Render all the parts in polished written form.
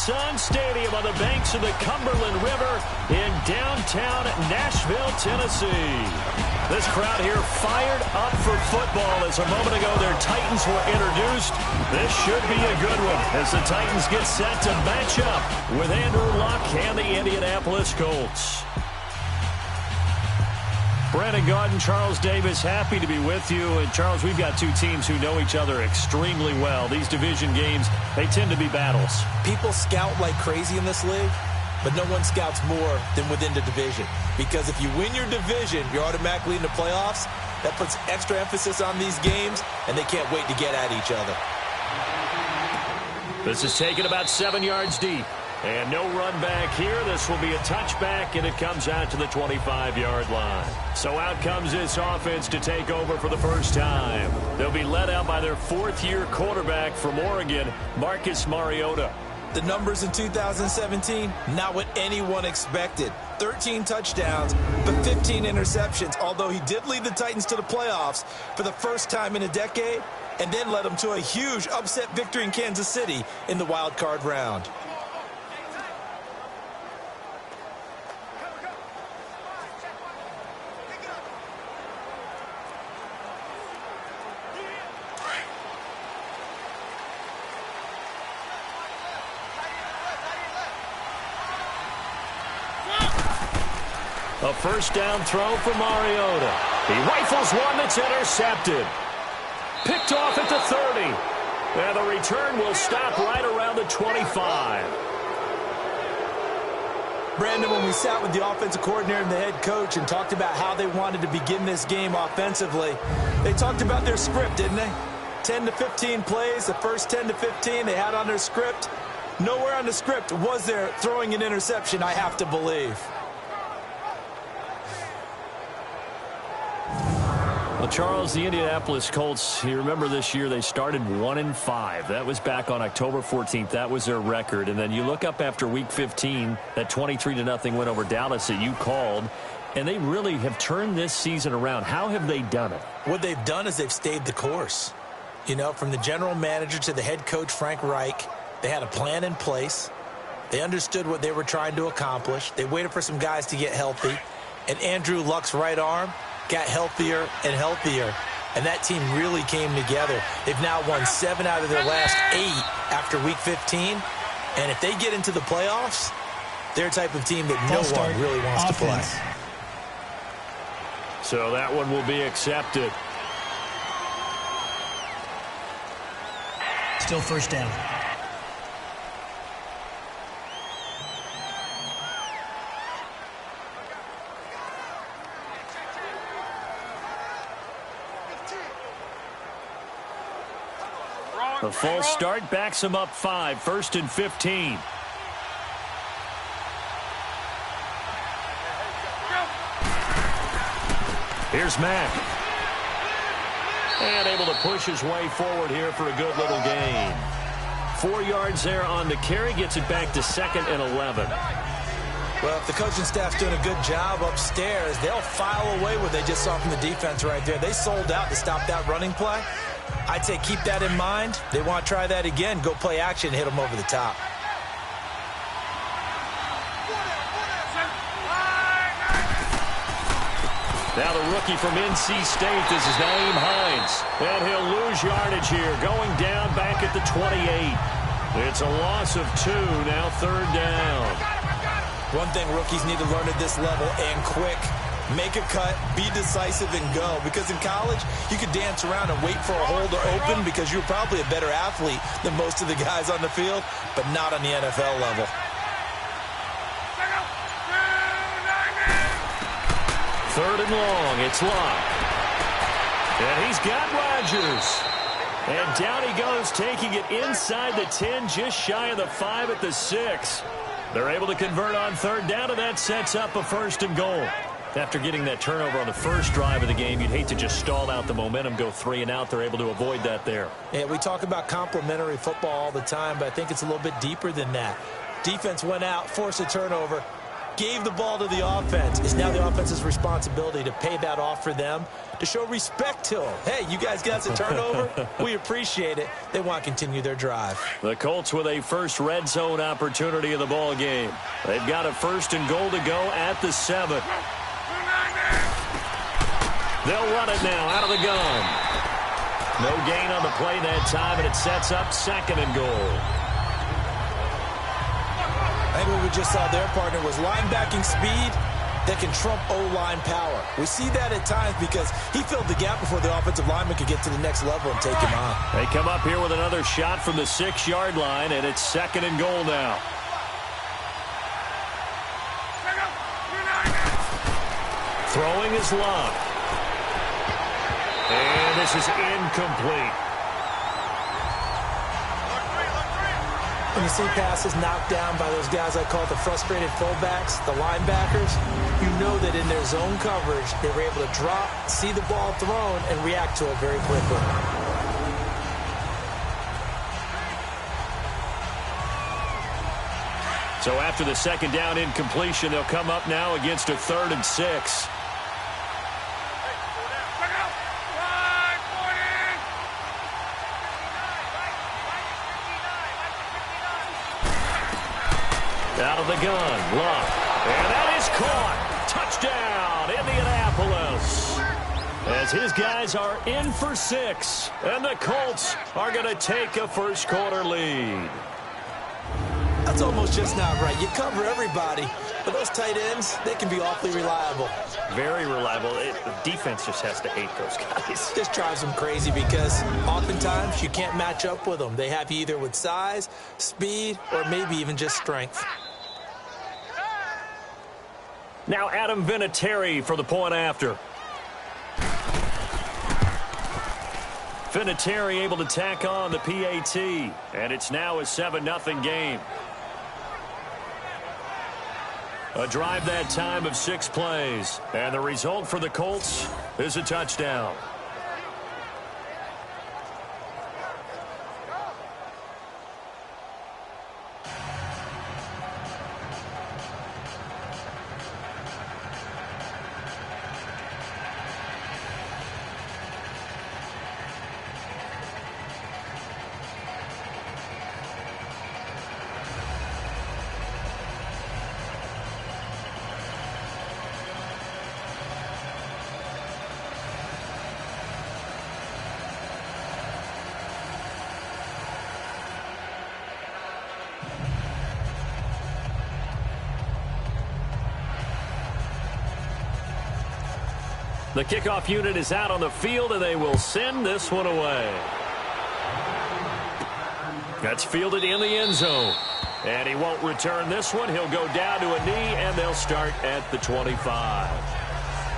Sun Stadium on the banks of the Cumberland River in downtown Nashville, Tennessee. This crowd here fired up for football as a moment ago their Titans were introduced. This should be a good one as the Titans get set to match up with Andrew Luck and the Indianapolis Colts. Brandon Gaudin, Charles Davis, happy to be with you. And, Charles, we've got two teams who know each other extremely well. These division games, they tend to be battles. People scout like crazy in this league, but no one scouts more than within the division. Because if you win your division, you're automatically in the playoffs. That puts extra emphasis on these games, and they can't wait to get at each other. This is taken about 7 yards deep. And no run back here. This will be a touchback, and it comes out to the 25-yard line. So out comes this offense to take over for the first time. They'll be led out by their fourth-year quarterback from Oregon, Marcus Mariota. The numbers in 2017, not what anyone expected. 13 touchdowns, but 15 interceptions, although he did lead the Titans to the playoffs for the first time in a decade, and then led them to a huge upset victory in Kansas City in the wild card round. A first down throw for Mariota. He rifles one that's intercepted. Picked off at the 30. And the return will stop right around the 25. Brandon, when we sat with the offensive coordinator and the head coach and talked about how they wanted to begin this game offensively, they talked about their script, didn't they? 10 to 15 plays, the first 10 to 15 they had on their script. Nowhere on the script was there throwing an interception, I have to believe. Well, Charles, the Indianapolis Colts, you remember this year they started 1-5. That was back on October 14th. That was their record. And then you look up after Week 15, that 23-0 win over Dallas that you called, and they really have turned this season around. How have they done it? What they've done is they've stayed the course. You know, from the general manager to the head coach, Frank Reich, they had a plan in place. They understood what they were trying to accomplish. They waited for some guys to get healthy. And Andrew Luck's right arm got healthier and healthier, and that team really came together. They've now won 7 out of their last 8 after Week 15, and if they get into the playoffs, they're a type of team that no one really wants to play. So that one will be accepted. Still first down. The false start backs him up 5, 1st and 15. Here's Mack. And able to push his way forward here for a good little gain. 4 yards there on the carry, gets it back to 2nd and 11. Well, if the coaching staff's doing a good job upstairs, they'll file away what they just saw from the defense right there. They sold out to stop that running play. I'd say keep that in mind. They want to try that again. Go play action, hit them over the top. Now the rookie from NC State, this is Naeem Hines. And he'll lose yardage here, going down back at the 28. It's a loss of 2, now 3rd down. One thing rookies need to learn at this level, and quick. Make a cut, be decisive, and go. Because in college, you could dance around and wait for a hole to open because you're probably a better athlete than most of the guys on the field, but not on the NFL level. Third and long, it's Luck. And he's got Rodgers. And down he goes, taking it inside the 10, just shy of the 5 at the 6. They're able to convert on 3rd down, and that sets up a 1st and goal. After getting that turnover on the first drive of the game, you'd hate to just stall out the momentum, go 3 and out. They're able to avoid that there. Yeah, we talk about complementary football all the time, but I think it's a little bit deeper than that. Defense went out, forced a turnover. gave the ball to the offense. It's now the offense's responsibility to pay that off for them, to show respect to them. Hey, you guys got a turnover? We appreciate it. They want to continue their drive. The Colts with a first red zone opportunity of the ball game. They've got a 1st and goal to go at the 7. They'll run it now out of the gun. No gain on the play that time, and it sets up 2nd and goal. I think what we just saw their partner was linebacking speed that can trump O-line power. We see that at times because he filled the gap before the offensive lineman could get to the next level and take him on. They come up here with another shot from the 6-yard line, and it's 2nd and goal now. Throwing is Lotta. And this is incomplete. When you see passes knocked down by those guys I call the frustrated fullbacks, the linebackers, you know that in their zone coverage, they were able to drop, see the ball thrown, and react to it very quickly. So after the 2nd down incompletion, they'll come up now against a 3rd and 6. Out of the gun, Lotta. And that is caught. Touchdown, Indianapolis. As his guys are in for 6. And the Colts are going to take a first-quarter lead. That's almost just not right. You cover everybody, but those tight ends, they can be awfully reliable. Very reliable. The defense just has to hate those guys. This drives them crazy because oftentimes you can't match up with them. They have you either with size, speed, or maybe even just strength. Now Adam Vinatieri for the point after. Vinatieri able to tack on the PAT, and it's now a 7-0 game. A drive that time of 6 plays, and the result for the Colts is a touchdown. The kickoff unit is out on the field, and they will send this one away. That's fielded in the end zone. And he won't return this one. He'll go down to a knee, and they'll start at the 25.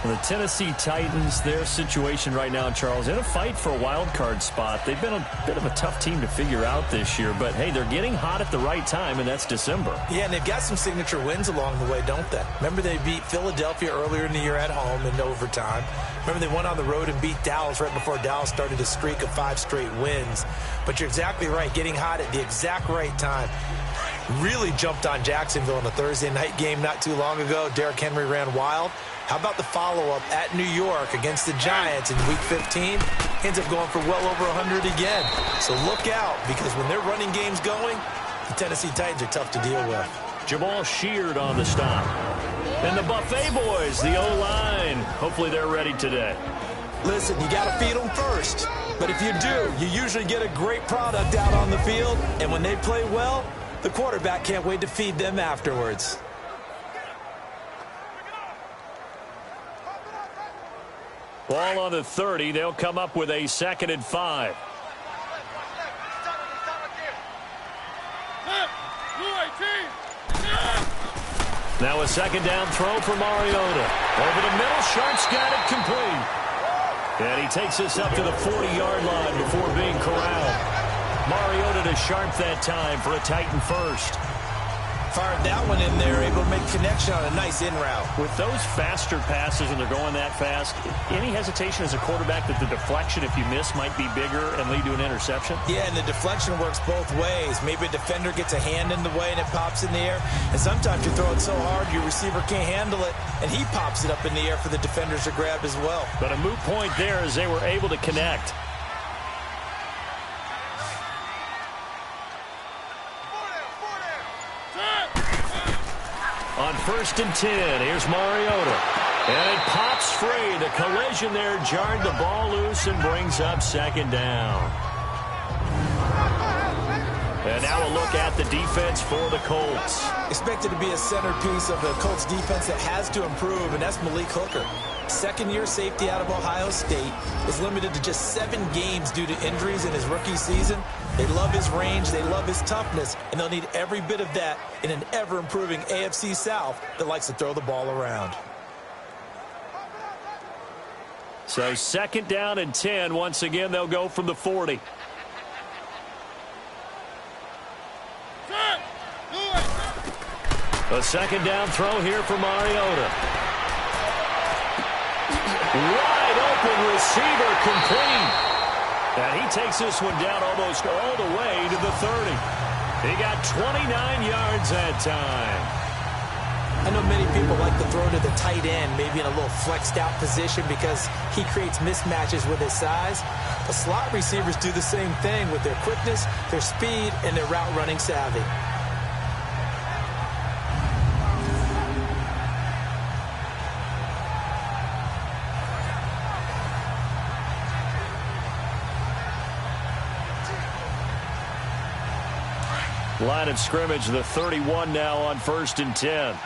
The Tennessee Titans, their situation right now, Charles, in a fight for a wild card spot. They've been a bit of a tough team to figure out this year, but hey, they're getting hot at the right time, and that's December. Yeah, and they've got some signature wins along the way, don't they? Remember they beat Philadelphia earlier in the year at home in overtime. Remember they went on the road and beat Dallas right before Dallas started a streak of 5 straight wins. But you're exactly right, getting hot at the exact right time. Really jumped on Jacksonville in a Thursday night game not too long ago. Derrick Henry ran wild. How about the follow-up at New York against the Giants in Week 15? Ends up going for well over 100 again. So look out, because when their running game's going, the Tennessee Titans are tough to deal with. Jamal Sheard on the stop. And the Buffet boys, the O-line. Hopefully they're ready today. Listen, you got to feed them first. But if you do, you usually get a great product out on the field. And when they play well, the quarterback can't wait to feed them afterwards. Ball on the 30. They'll come up with a 2nd and 5. Now a 2nd down throw for Mariota. Over the middle, Sharp's got it complete. And he takes us up to the 40-yard line before being corralled. Mariota to Sharp that time for a Titan first. Fired that one in there, able to make connection on a nice in route. With those faster passes and they're going that fast, any hesitation as a quarterback that the deflection, if you miss, might be bigger and lead to an interception? Yeah, and the deflection works both ways. Maybe a defender gets a hand in the way and it pops in the air. And sometimes you throw it so hard your receiver can't handle it, and he pops it up in the air for the defenders to grab as well. But a moot point there as they were able to connect. On 1st and 10, here's Mariota. And it pops free. The collision there jarred the ball loose and brings up 2nd down. And now a look at the defense for the Colts. Expected to be a centerpiece of the Colts defense that has to improve, and that's Malik Hooker. Second-year safety out of Ohio State, is limited to just 7 games due to injuries in his rookie season. They love his range, they love his toughness, and they'll need every bit of that in an ever-improving AFC South that likes to throw the ball around. So 2nd down and 10. Once again, they'll go from the 40. A 2nd down throw here for Mariota. Wide open receiver, complete. And he takes this one down almost all the way to the 30. He got 29 yards that time. I know many people like to throw to the tight end, maybe in a little flexed out position because he creates mismatches with his size. The slot receivers do the same thing with their quickness, their speed, and their route running savvy. Line of scrimmage, the 31 now on 1st and 10.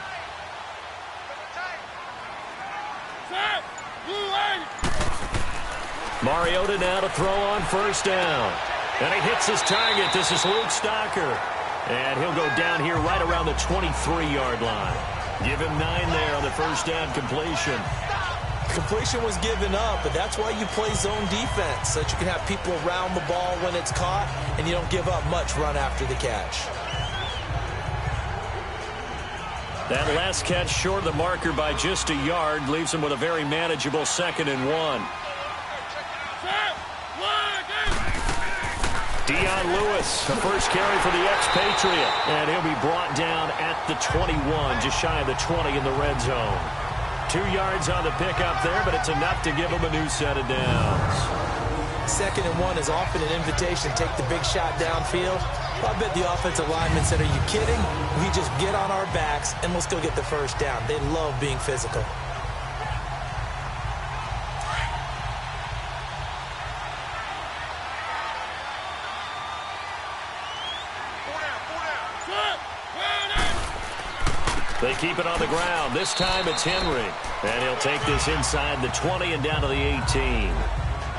Mariota now to throw on 1st down. And he hits his target. This is Luke Stocker. And he'll go down here right around the 23-yard line. Give him 9 there on the 1st down completion. Completion was given up, but that's why you play zone defense, so that you can have people around the ball when it's caught, and you don't give up much run after the catch. That last catch short of the marker by just a yard leaves him with a very manageable 2nd and 1. Dion Lewis, the first carry for the expatriate, and he'll be brought down at the 21, just shy of the 20 in the red zone. 2 yards on the pickup there, but it's enough to give him a new set of downs. 2nd and 1 is often an invitation to take the big shot downfield. Well, I bet the offensive lineman said, "Are you kidding? We just get on our backs and let's go get the 1st down." They love being physical. They keep it on the ground. This time it's Henry. And he'll take this inside the 20 and down to the 18.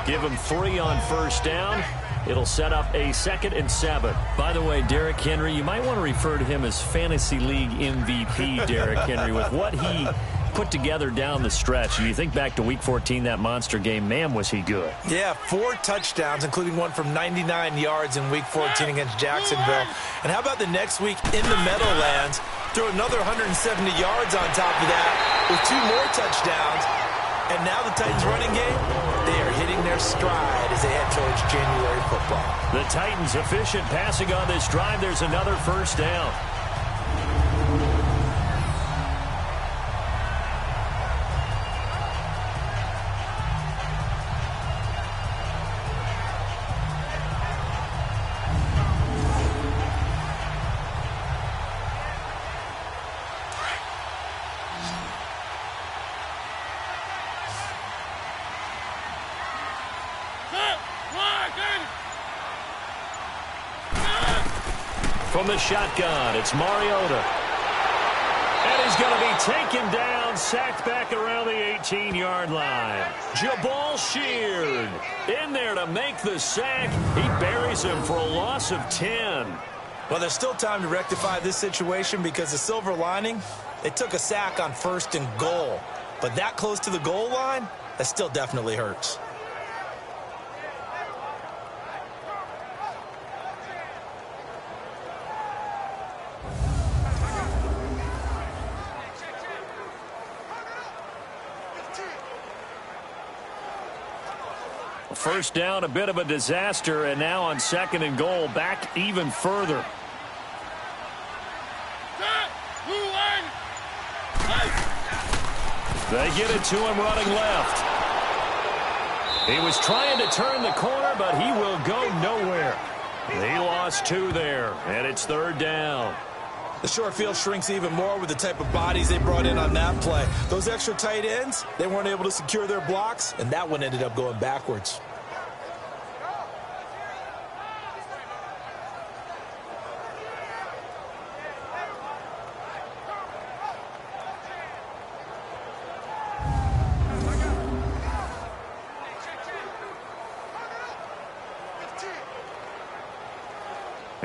Give him 3 on 1st down. It'll set up a 2nd and 7. By the way, Derrick Henry, you might want to refer to him as Fantasy League MVP Derrick Henry with what he put together down the stretch. And you think back to Week 14, that monster game, man, was he good. Yeah, 4 touchdowns, including one from 99 yards in Week 14 against Jacksonville. And how about the next week in the Meadowlands? Threw another 170 yards on top of that with 2 more touchdowns. And now the Titans running game, they are hitting their stride as they head towards January football. The Titans efficient passing on this drive. There's another 1st down. From the shotgun, it's Mariota. And he's going to be taken down, sacked back around the 18-yard line. Jabal Sheard in there to make the sack. He buries him for a loss of 10. Well, there's still time to rectify this situation because the silver lining, they took a sack on 1st and goal. But that close to the goal line, that still definitely hurts. first down, a bit of a disaster, and now on 2nd and goal, back even further. They get it to him running left. He was trying to turn the corner, but he will go nowhere. He lost 2 there, and it's 3rd down. The short field shrinks even more with the type of bodies they brought in on that play. Those extra tight ends, they weren't able to secure their blocks, and that one ended up going backwards.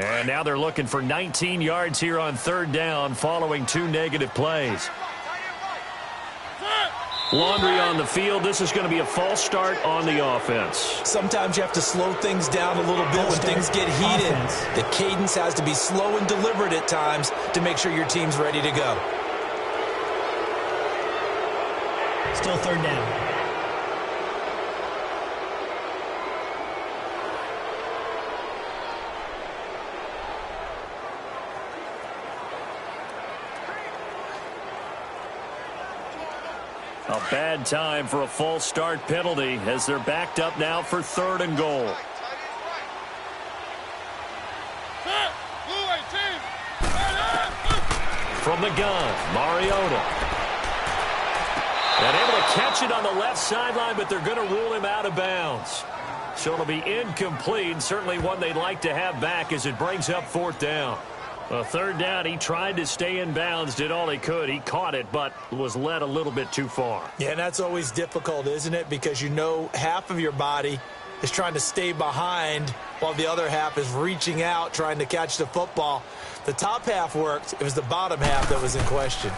And now they're looking for 19 yards here on 3rd down following 2 negative plays. Laundry on the field. This is going to be a false start on the offense. Sometimes you have to slow things down a little bit when things get heated. The cadence has to be slow and deliberate at times to make sure your team's ready to go. Still 3rd down. A bad time for a false start penalty as they're backed up now for 3rd and goal. From the gun, Mariota. And able to catch it on the left sideline, but they're going to rule him out of bounds. So it'll be incomplete, certainly one they'd like to have back as it brings up 4th down. 3rd down, he tried to stay in bounds, did all he could. He caught it, but was led a little bit too far. Yeah, and that's always difficult, isn't it? Because you know half of your body is trying to stay behind while the other half is reaching out, trying to catch the football. The top half worked. It was the bottom half that was in question.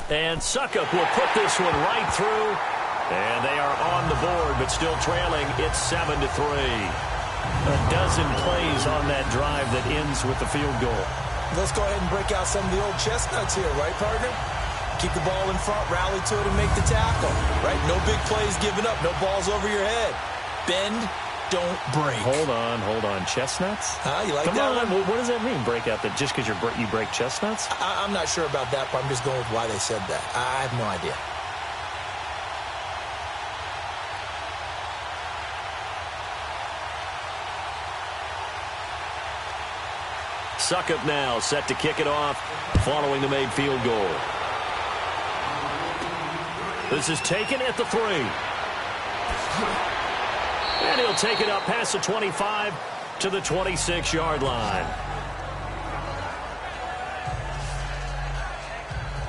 And Suckup will put this one right through. And they are on the board, but still trailing. It's 7-3. A dozen plays on that drive that ends with the field goal. Let's go ahead and break out some of the old chestnuts here, right, partner? Keep the ball in front, rally to it, and make the tackle, right? No big plays given up, no balls over your head. Bend, don't break. Hold on. Chestnuts? You like Come that on. one? What does that mean, break out? That just because you break chestnuts? I'm not sure about that, but I'm just going with why they said that. I have no idea. Suckup now set to kick it off following the made field goal. This is taken at the 3. And he'll take it up past the 25 to the 26-yard line.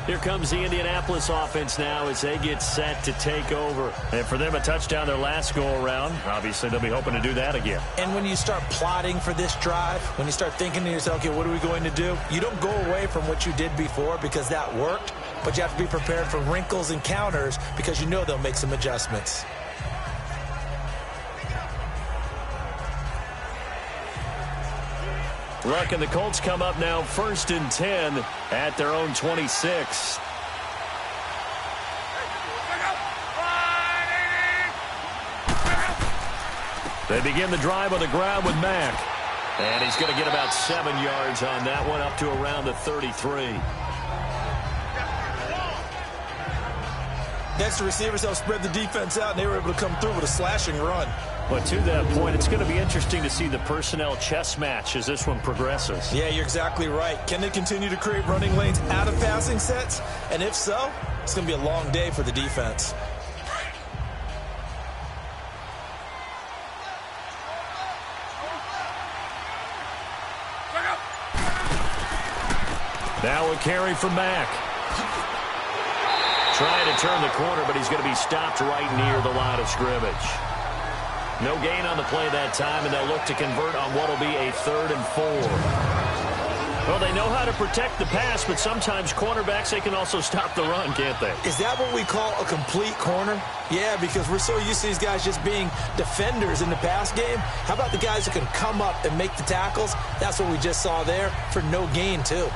Here comes the Indianapolis offense now as they get set to take over. And for them, a touchdown their last go-around. Obviously, they'll be hoping to do that again. And when you start plotting for this drive, when you start thinking to yourself, okay, what are we going to do? You don't go away from what you did before because that worked, but you have to be prepared for wrinkles and counters because you know they'll make some adjustments. Look, and the Colts come up now 1st and 10 at their own 26. They begin the drive on the ground with Mack. And he's going to get about 7 yards on that one, up to around the 33. Next, the receivers helped spread the defense out, and they were able to come through with a slashing run. But to that point, it's going to be interesting to see the personnel chess match as this one progresses. Yeah, you're exactly right. Can they continue to create running lanes out of passing sets? And if so, it's going to be a long day for the defense. Now a carry from Mack. Trying to turn the corner, but he's going to be stopped right near the line of scrimmage. No gain on the play that time, and they'll look to convert on what will be a 3rd and 4. Well, they know how to protect the pass, but sometimes cornerbacks, they can also stop the run, can't they? Is that what we call a complete corner? Yeah, because we're so used to these guys just being defenders in the pass game. How about the guys who can come up and make the tackles? That's what we just saw there for no gain, too.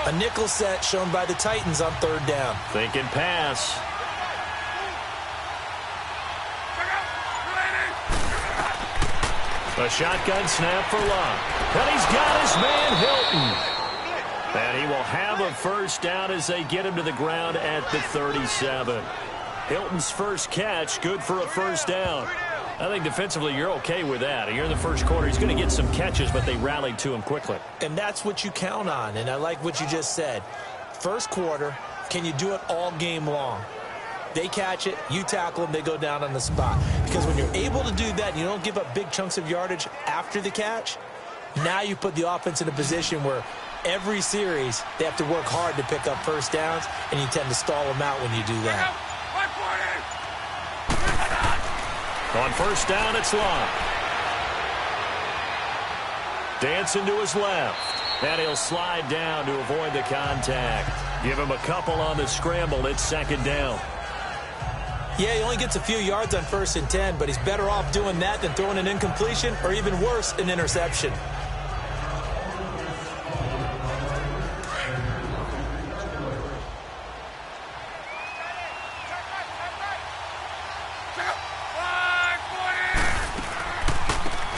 A nickel set shown by the Titans on third down. Thinking pass. A shotgun snap for Lotta. And he's got his man Hilton. And he will have a first down as they get him to the ground at the 37. Hilton's first catch, good for a first down. I think defensively you're okay with that. You're in the first quarter. He's going to get some catches, but they rallied to him quickly. And that's what you count on, and I like what you just said. First quarter, can you do it all game long? They catch it, you tackle them, they go down on the spot. Because when you're able to do that and you don't give up big chunks of yardage after the catch, now you put the offense in a position where every series they have to work hard to pick up first downs, and you tend to stall them out when you do that. On first down, it's Lotta. Dancing to his left. And he'll slide down to avoid the contact. Give him a couple on the scramble. It's second down. Yeah, he only gets a few yards on 1st and 10, but he's better off doing that than throwing an incompletion or even worse, an interception.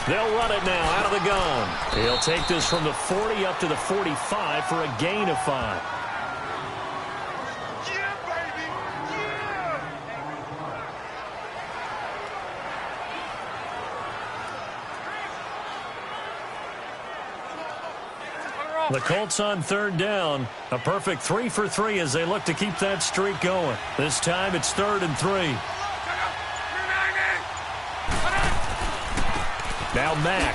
They'll run it now out of the gun. He'll take this from the 40 up to the 45 for a gain of 5. The Colts on third down. A perfect 3 for 3 as they look to keep that streak going. This time it's 3rd and 3. Now Mack.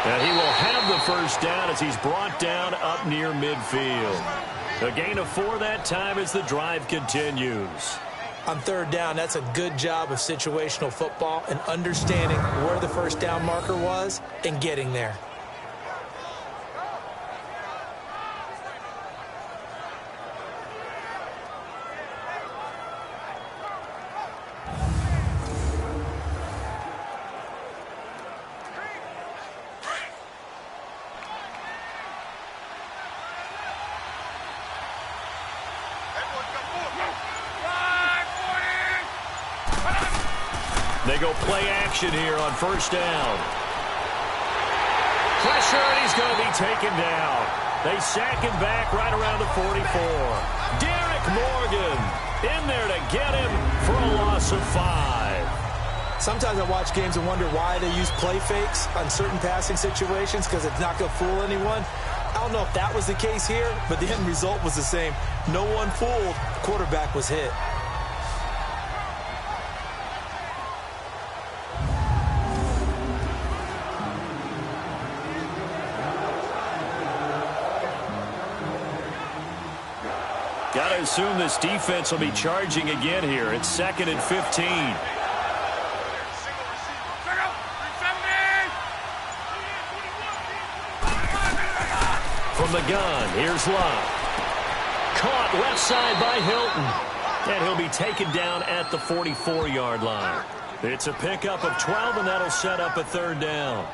And he will have the first down as he's brought down up near midfield. A gain of 4 that time as the drive continues. On third down, that's a good job of situational football and understanding where the first down marker was and getting there. They go play action here on first down. Pressure, and he's going to be taken down. They sack him back right around the 44. Derek Morgan in there to get him for a loss of 5. Sometimes I watch games and wonder why they use play fakes on certain passing situations because it's not going to fool anyone. I don't know if that was the case here, but the end result was the same. No one fooled. The quarterback was hit. Got to assume this defense will be charging again here. It's 2nd and 15. From the gun, here's Lotta. Caught left side by Hilton. And he'll be taken down at the 44-yard line. It's a pickup of 12, and that'll set up a 3rd down.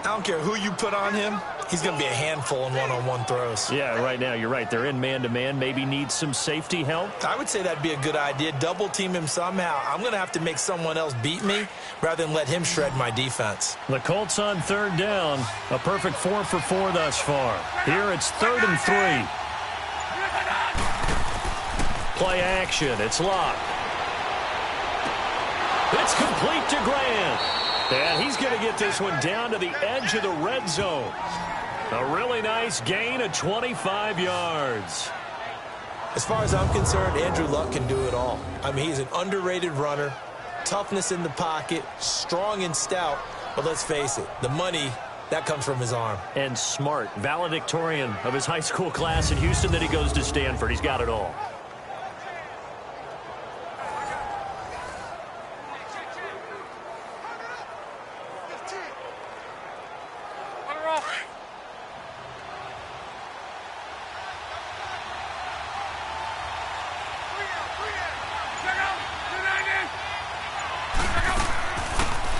I don't care who you put on him. He's going to be a handful in one-on-one throws. Yeah, right now, you're right. They're in man-to-man. Maybe needs some safety help. I would say that'd be a good idea. Double-team him somehow. I'm going to have to make someone else beat me rather than let him shred my defense. The Colts on 3rd down. A perfect 4 for 4 thus far. Here it's 3rd and 3. Play action. It's Lotta. It's complete to Grant. And he's going to get this one down to the edge of the red zone. A really nice gain of 25 yards. As far as I'm concerned, Andrew Luck can do it all. I mean, he's an underrated runner, toughness in the pocket, strong and stout. But let's face it, the money, that comes from his arm. And smart, valedictorian of his high school class in Houston. Then he goes to Stanford. He's got it all.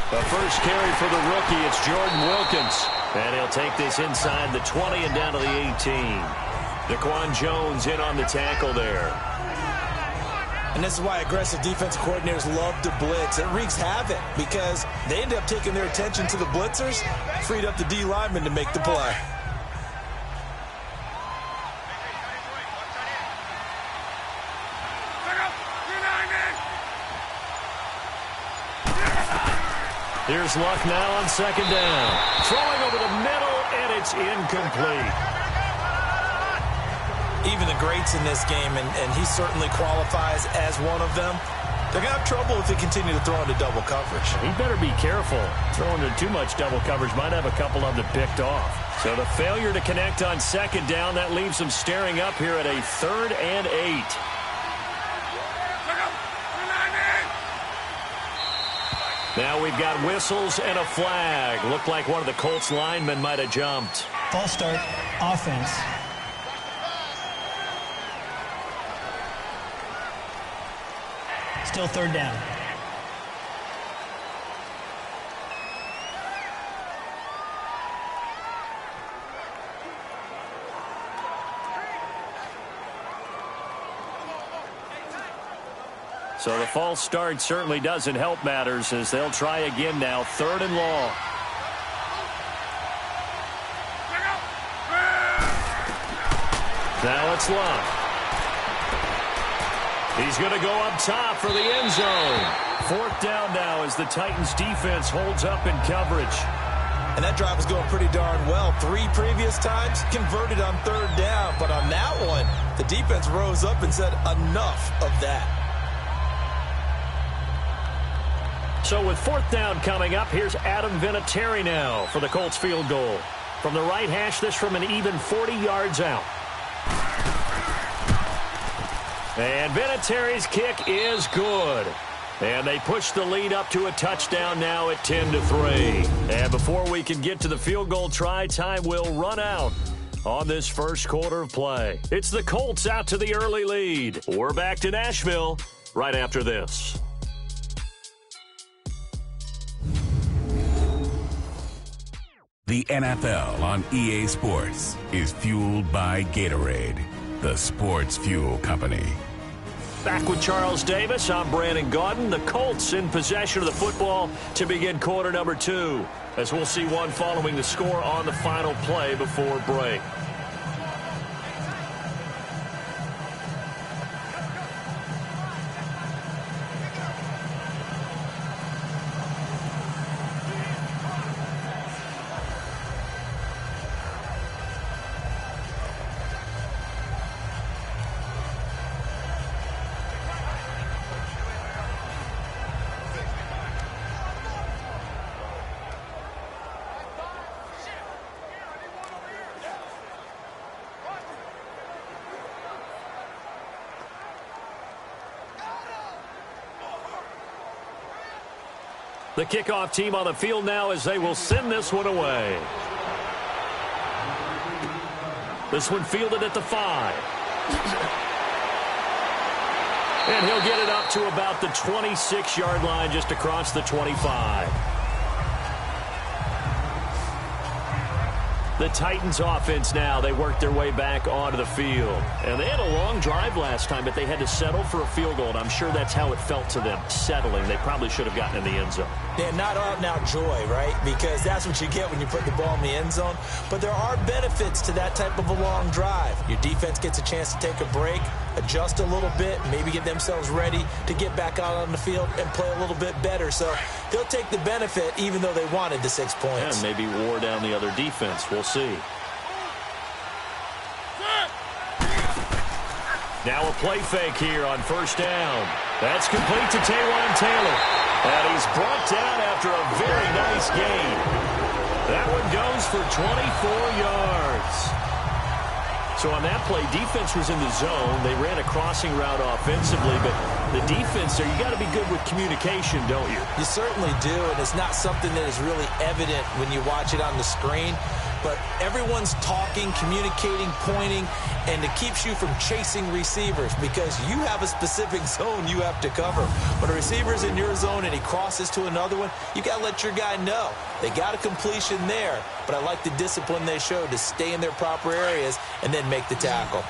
The first carry for the rookie, it's Jordan Wilkins. And he'll take this inside the 20 and down to the 18. Daquan Jones in on the tackle there. And this is why aggressive defensive coordinators love to blitz. It wreaks havoc because they end up taking their attention to the blitzers, freed up the D lineman to make the play. Here's Luck now on second down. Throwing over the middle, and it's incomplete. Even the greats in this game, and he certainly qualifies as one of them, they're going to have trouble if they continue to throw into double coverage. He better be careful. Throwing into too much double coverage might have a couple of them picked off. So the failure to connect on second down, that leaves them staring up here at a 3rd and 8. Now we've got whistles and a flag. Looked like one of the Colts linemen might have jumped. False start, offense. Still 3rd down. So the false start certainly doesn't help matters as they'll try again now. 3rd and long. Now it's Luck. He's going to go up top for the end zone. 4th down now as the Titans defense holds up in coverage. And that drive was going pretty darn well. 3 previous times converted on 3rd down. But on that one, the defense rose up and said enough of that. So with 4th down coming up, here's Adam Vinatieri now for the Colts field goal. From the right hash, this from an even 40 yards out. And Vinatieri's kick is good. And they push the lead up to a touchdown now at 10-3. And before we can get to the field goal try, time will run out on this first quarter of play. It's the Colts out to the early lead. We're back to Nashville right after this. The NFL on EA Sports is fueled by Gatorade, the sports fuel company. Back with Charles Davis, I'm Brandon Gaudin. The Colts in possession of the football to begin quarter number 2, as we'll see one following the score on the final play before break. The kickoff team on the field now as they will send this one away. This one fielded at the 5. And he'll get it up to about the 26-yard line, just across the 25. The Titans offense now, they worked their way back onto the field. And they had a long drive last time, but they had to settle for a field goal, and I'm sure that's how it felt to them, settling. They probably should have gotten in the end zone. Yeah, not out-and-out joy, right? Because that's what you get when you put the ball in the end zone. But there are benefits to that type of a long drive. Your defense gets a chance to take a break, adjust a little bit, maybe get themselves ready to get back out on the field and play a little bit better. So they'll take the benefit even though they wanted the 6 points. And maybe wore down the other defense. We'll see. Now a play fake here on first down. That's complete to Taywan Taylor. And he's brought down after a very nice gain. That one goes for 24 yards. So on that play, defense was in the zone. They ran a crossing route offensively, but the defense there, you got to be good with communication, don't you? You certainly do, and it's not something that is really evident when you watch it on the screen. But everyone's talking, communicating, pointing, and it keeps you from chasing receivers because you have a specific zone you have to cover. When a receiver's in your zone and he crosses to another one, you got to let your guy know. They got a completion there, but I like the discipline they showed to stay in their proper areas and then make the tackle.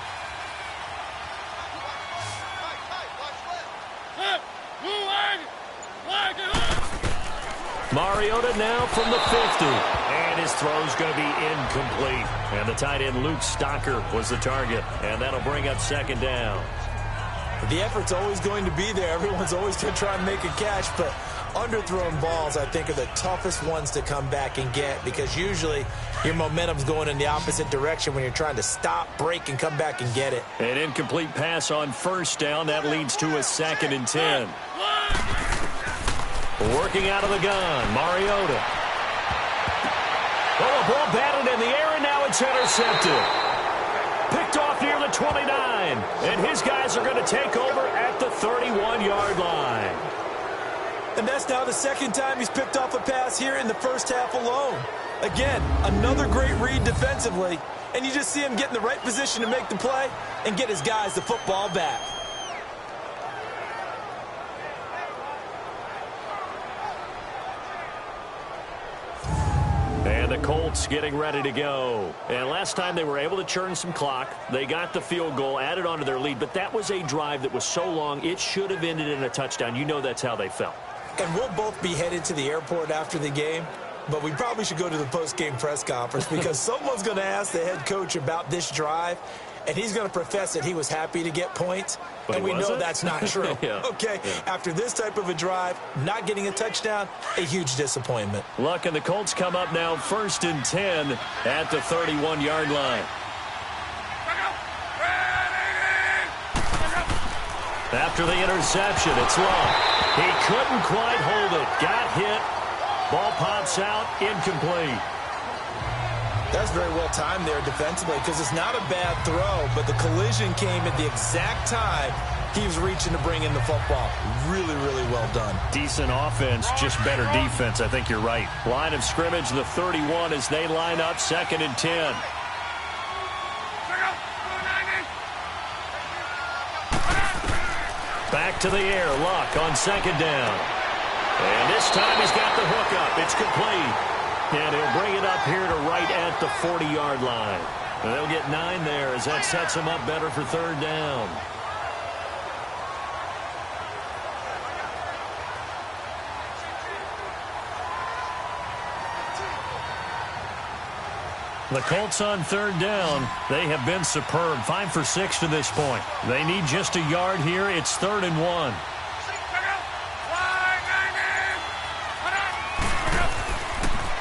Mariota now from the 50. And his throw's going to be incomplete. And the tight end Luke Stocker was the target. And that'll bring up second down. The effort's always going to be there. Everyone's always going to try and make a catch, but underthrown balls, I think, are the toughest ones to come back and get because usually your momentum's going in the opposite direction when you're trying to stop, break, and come back and get it. An incomplete pass on first down. That leads to a 2nd and 10. Working out of the gun, Mariota. Oh, a ball batted in the air, and now it's intercepted. Picked off near the 29, and his guys are going to take over at the 31-yard line. And that's now the second time he's picked off a pass here in the first half alone. Again, another great read defensively, and you just see him get in the right position to make the play and get his guys the football back. And the Colts getting ready to go. And last time they were able to churn some clock. They got the field goal, added on to their lead. But that was a drive that was so long, it should have ended in a touchdown. You know that's how they felt. And we'll both be headed to the airport after the game. But we probably should go to the post-game press conference because someone's going to ask the head coach about this drive. And he's going to profess that he was happy to get points. But and we know that's not true. Yeah. Okay, yeah. After this type of a drive, not getting a touchdown, a huge disappointment. Luck and the Colts come up now 1st and 10 at the 31-yard line. After the interception, it's Lotta. He couldn't quite hold it. Got hit. Ball pops out, incomplete. That's very well timed there defensively because it's not a bad throw, but the collision came at the exact time he was reaching to bring in the football. Really, really well done. Decent offense, just better defense. I think you're right. Line of scrimmage, the 31 as they line up, 2nd and 10. Back to the air, Luck on 2nd down. And this time he's got the hook up. It's complete. And he'll bring it up here to right at the 40-yard line. And they'll get 9 there as that sets him up better for 3rd down. The Colts on 3rd down. They have been superb. 5 for 6 to this point. They need just a yard here. It's 3rd and 1.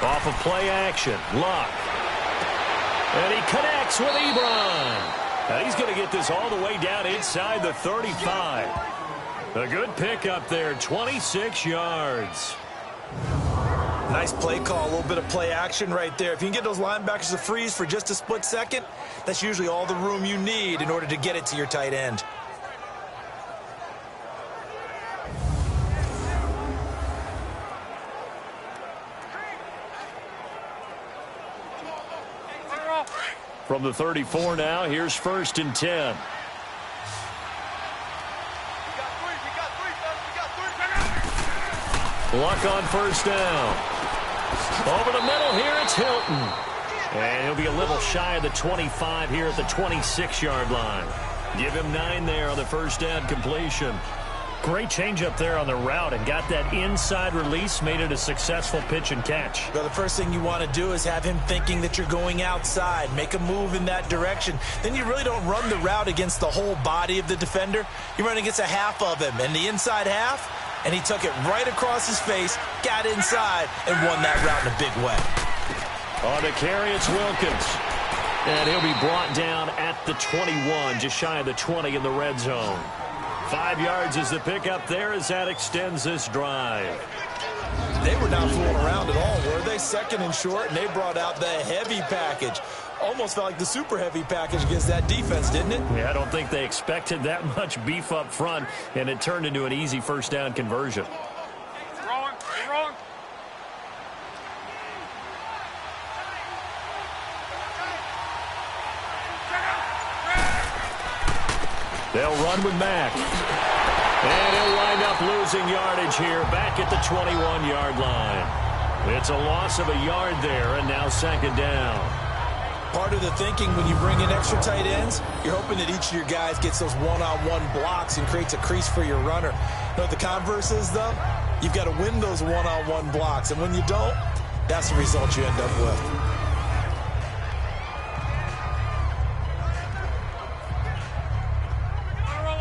Off of play action, Luck. And he connects with Ebron. And he's going to get this all the way down inside the 35. A good pickup there, 26 yards. Nice play call, a little bit of play action right there. If you can get those linebackers to freeze for just a split second, that's usually all the room you need in order to get it to your tight end. From the 34 now, here's 1st and 10. Luck on 1st down. Over the middle here, it's Hilton. And he'll be a little shy of the 25 here at the 26-yard line. Give him 9 there on the 1st down completion. Great change up there on the route and got that inside release, made it a successful pitch and catch. Well, the first thing you want to do is have him thinking that you're going outside, make a move in that direction. Then you really don't run the route against the whole body of the defender. You run against a half of him, and the inside half, and he took it right across his face, got inside, and won that route in a big way. On the carry, it's Wilkins. And he'll be brought down at the 21, just shy of the 20 in the red zone. 5 yards is the pickup there as that extends this drive. They were not fooling around at all, were they? Second and short, and they brought out the heavy package. Almost felt like the super heavy package against that defense, didn't it? Yeah, I don't think they expected that much beef up front, and it turned into an easy first down conversion. They'll run with Mack. And he'll wind up losing yardage here back at the 21-yard line. It's a loss of a yard there, and now second down. Part of the thinking when you bring in extra tight ends, you're hoping that each of your guys gets those one-on-one blocks and creates a crease for your runner. You know what the converse is, though? You've got to win those one-on-one blocks, and when you don't, that's the result you end up with.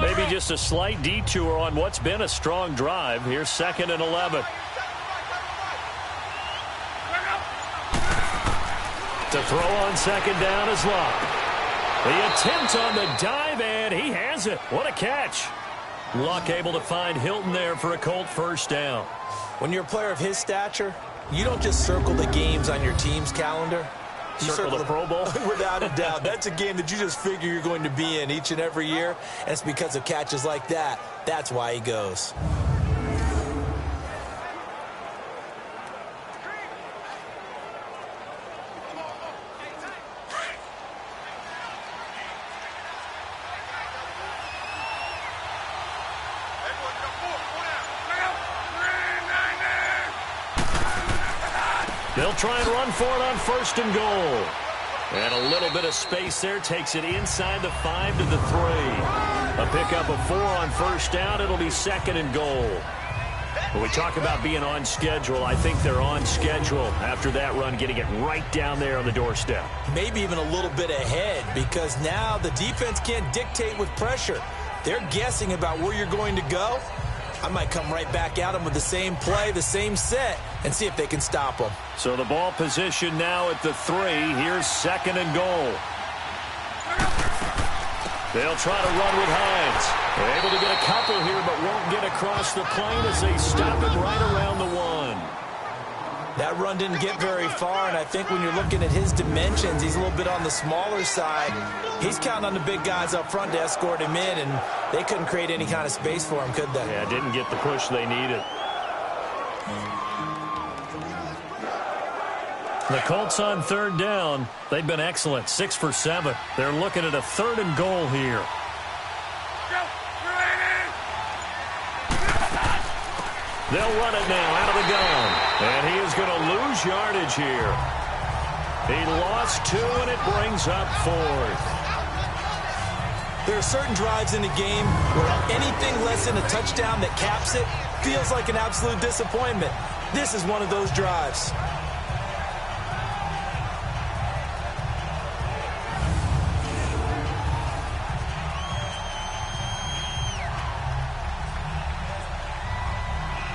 Maybe just a slight detour on what's been a strong drive. Here's 2nd and 11. To throw on second down is Lotta. The attempt on the dive, and he has it. What a catch. Luck able to find Hilton there for a Colt first down. When you're a player of his stature, you don't just circle the games on your team's calendar. You circle the Pro Bowl? Without a doubt. That's a game that you just figure you're going to be in each and every year, and it's because of catches like that. That's why he goes. They'll try and run for it on 1st and goal. And a little bit of space there takes it inside the 5 to the 3. A pickup of 4 on 1st down. It'll be 2nd and goal. When we talk about being on schedule, I think they're on schedule after that run, getting it right down there on the doorstep. Maybe even a little bit ahead, because now the defense can't dictate with pressure. They're guessing about where you're going to go. I might come right back at them with the same play, the same set, and see if they can stop them. So the ball position now at the 3. Here's 2nd and goal. They'll try to run with Hines. They're able to get a couple here, but won't get across the plane as they stop it right around the 1. That run didn't get very far, and I think when you're looking at his dimensions, he's a little bit on the smaller side. He's counting on the big guys up front to escort him in, and they couldn't create any kind of space for him, could they? Yeah, didn't get the push they needed. The Colts on 3rd down. They've been excellent, 6 for 7. They're looking at a 3rd and goal here. They'll run it now out of the gun. And he is going to lose yardage here. He lost 2, and it brings up 4th. There are certain drives in the game where anything less than a touchdown that caps it feels like an absolute disappointment. This is one of those drives.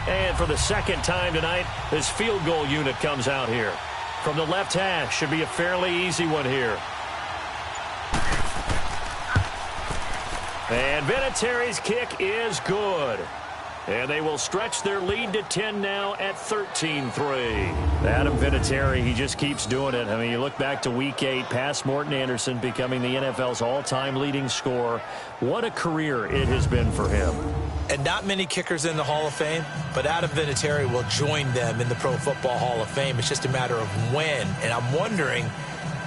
And for the second time tonight, this field goal unit comes out here. From the left hash, should be a fairly easy one here. And Vinatieri's kick is good. And they will stretch their lead to 10 now at 13-3. Adam Vinatieri, he just keeps doing it. I mean, you look back to Week 8, past Morton Anderson becoming the NFL's all-time leading scorer. What a career it has been for him. And not many kickers in the Hall of Fame, but Adam Vinatieri will join them in the Pro Football Hall of Fame. It's just a matter of when. And I'm wondering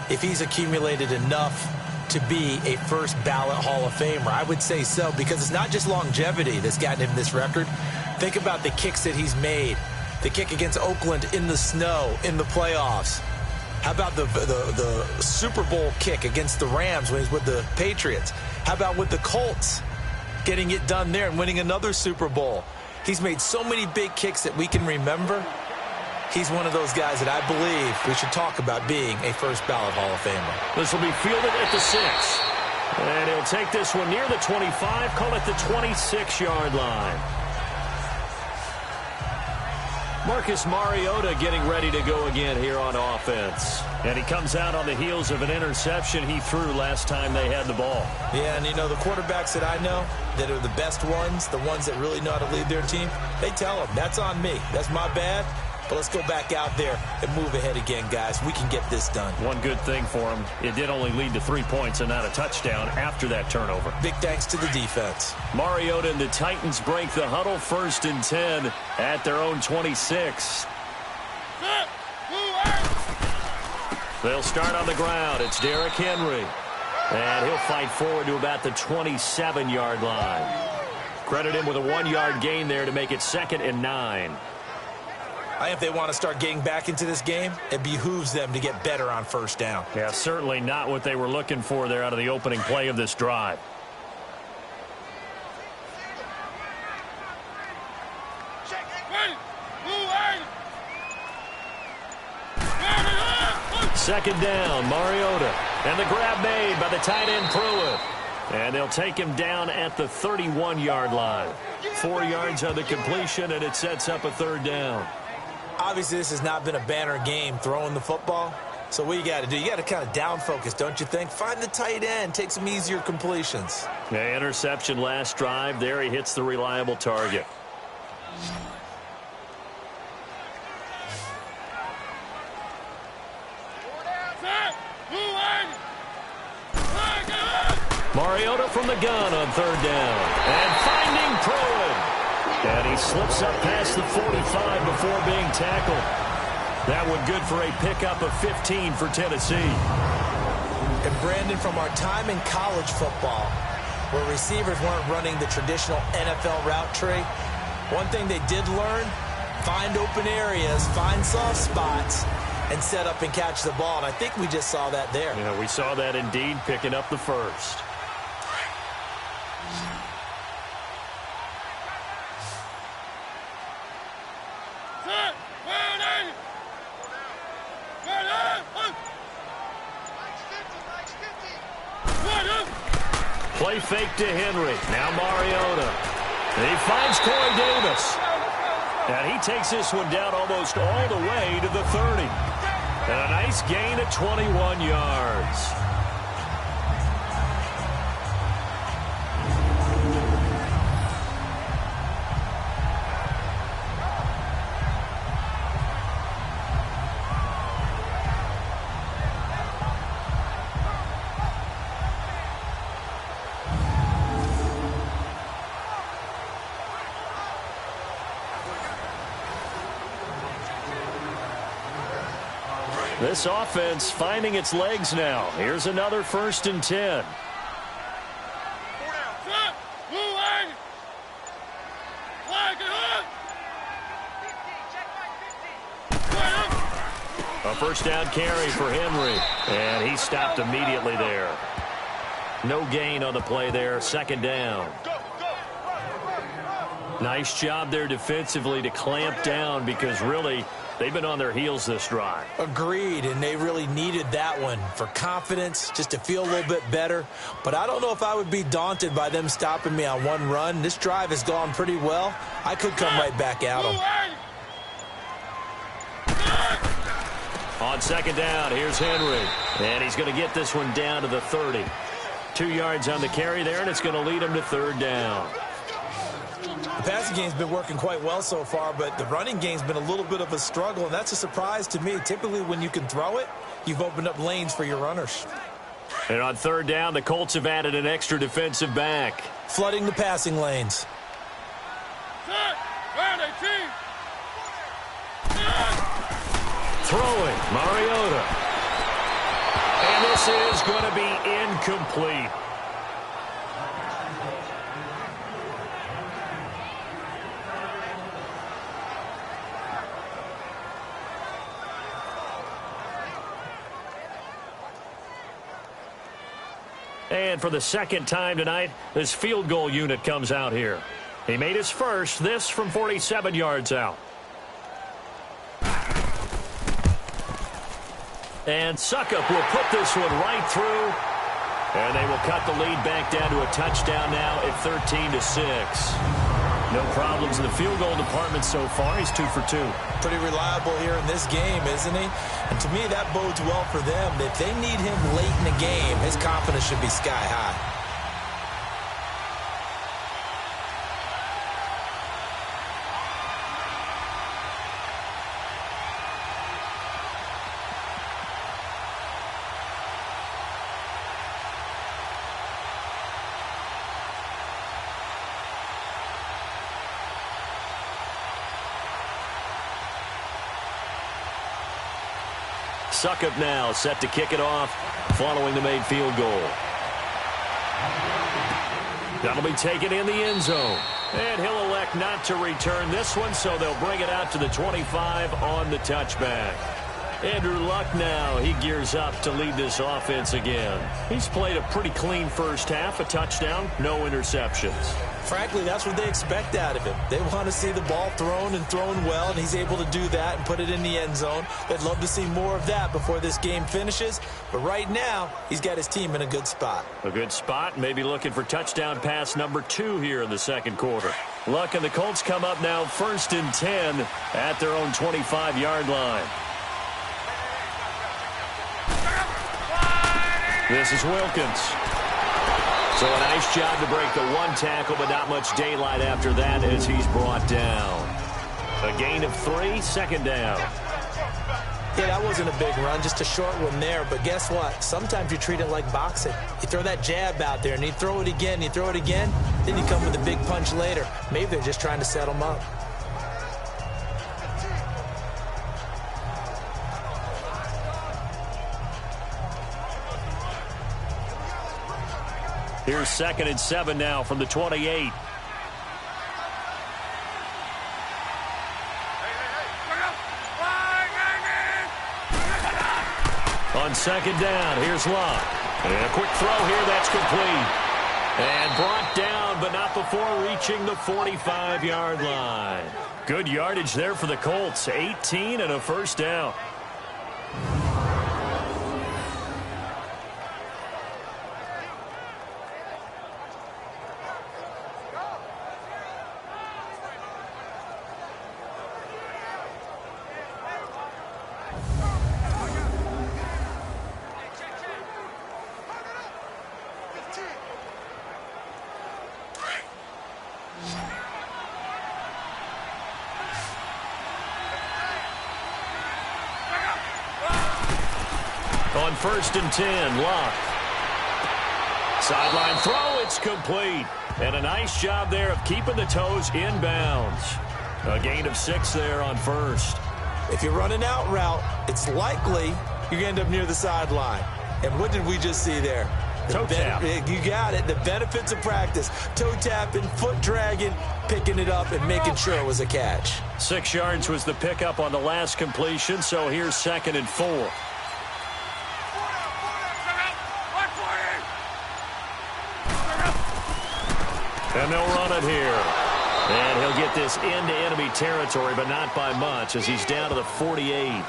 if he's accumulated enough to be a first ballot Hall of Famer. I would say so, because it's not just longevity that's gotten him this record. Think about the kicks that he's made. The kick against Oakland in the snow in the playoffs. How about the Super Bowl kick against the Rams when he's with the Patriots? How about with the Colts, getting it done there and winning another Super Bowl? He's made so many big kicks that we can remember. He's one of those guys that I believe we should talk about being a first ballot Hall of Famer. This will be fielded at the 6. And he'll take this one near the 25, call it the 26-yard line. Marcus Mariota getting ready to go again here on offense. And he comes out on the heels of an interception he threw last time they had the ball. Yeah, and you know, the quarterbacks that I know that are the best ones, the ones that really know how to lead their team, they tell them, that's on me. That's my bad. But let's go back out there and move ahead again, guys. We can get this done. One good thing for him, it did only lead to 3 points and not a touchdown after that turnover. Big thanks to the defense. Mariota and the Titans break the huddle, 1st and 10 at their own 26. They'll start on the ground. It's Derrick Henry. And he'll fight forward to about the 27-yard line. Credit him with a 1-yard gain there to make it 2nd and 9. I think if they want to start getting back into this game, it behooves them to get better on 1st down. Yeah, certainly not what they were looking for there out of the opening play of this drive. Second down, Mariota. And the grab made by the tight end Pruitt. And they'll take him down at the 31-yard line. 4 yards on the completion, and it sets up a 3rd down. Obviously, this has not been a banner game throwing the football. So what you got to do, you got to kind of down focus, don't you think? Find the tight end, take some easier completions. Yeah, interception last drive. There he hits the reliable target. Mariota from the gun on 3rd down. And finding Pruitt. And he slips up past the 45 before being tackled. That one good for a pickup of 15 for Tennessee. And Brandon, from our time in college football, where receivers weren't running the traditional NFL route tree, one thing they did learn, find open areas, find soft spots, and set up and catch the ball. And I think we just saw that there. Yeah, we saw that indeed, picking up the 1st. Play fake to Henry. Now Mariota. And he finds Corey Davis. And he takes this one down almost all the way to the 30. And a nice gain at 21 yards. This offense finding its legs now. Here's another 1st and 10. A 1st down carry for Henry. And he stopped immediately there. No gain on the play there. 2nd down. Nice job there defensively to clamp down, because really they've been on their heels this drive. Agreed, and they really needed that one for confidence, just to feel a little bit better. But I don't know if I would be daunted by them stopping me on one run. This drive has gone pretty well. I could come right back at them. On 2nd down, here's Henry. And he's going to get this one down to the 30. 2 yards on the carry there, and it's going to lead him to 3rd down. The passing game's been working quite well so far, but the running game's been a little bit of a struggle, and that's a surprise to me. Typically, when you can throw it, you've opened up lanes for your runners. And on 3rd down, the Colts have added an extra defensive back. Flooding the passing lanes. Throwing, Mariota. And this is going to be incomplete. And for the 2nd time tonight, this field goal unit comes out here. He made his first, this from 47 yards out. And Suckup will put this one right through. And they will cut the lead back down to a touchdown now at 13-6. No problems in the field goal department so far. He's 2 for 2. Pretty reliable here in this game, isn't he? And to me, that bodes well for them. If they need him late in the game, his confidence should be sky high. Succop now set to kick it off following the made field goal. That'll be taken in the end zone. And he'll elect not to return this one, so they'll bring it out to the 25 on the touchback. Andrew Luck now, he gears up to lead this offense again. He's played a pretty clean first half, a touchdown, no interceptions. Frankly, that's what they expect out of him. They want to see the ball thrown and thrown well, and he's able to do that and put it in the end zone. They'd love to see more of that before this game finishes. But right now, he's got his team in a good spot. A good spot, maybe looking for touchdown pass number 2 here in the second quarter. Luck and the Colts come up now 1st and 10 at their own 25-yard line. This is Wilkins. So a nice job to break the one tackle, but not much daylight after that as he's brought down. A gain of 3, second down. Yeah, that wasn't a big run, just a short one there. But guess what? Sometimes you treat it like boxing. You throw that jab out there, and you throw it again, you throw it again, then you come with a big punch later. Maybe they're just trying to set him up. Here's 2nd and 7 now from the 28. On 2nd down, here's Lotta. And a quick throw here, that's complete. And brought down, but not before reaching the 45-yard line. Good yardage there for the Colts. 18 and a first down. On 1st and 10, Lotta. Sideline throw, it's complete. And a nice job there of keeping the toes inbounds. A gain of 6 there on 1st. If you're running out route, it's likely you're going to end up near the sideline. And what did we just see there? Toe tap. You got it. The benefits of practice. Toe tapping, foot dragging, picking it up, and making sure it was a catch. 6 yards was the pickup on the last completion, so here's 2nd and 4. And they'll run it here. And he'll get this into enemy territory, but not by much as he's down to the 48.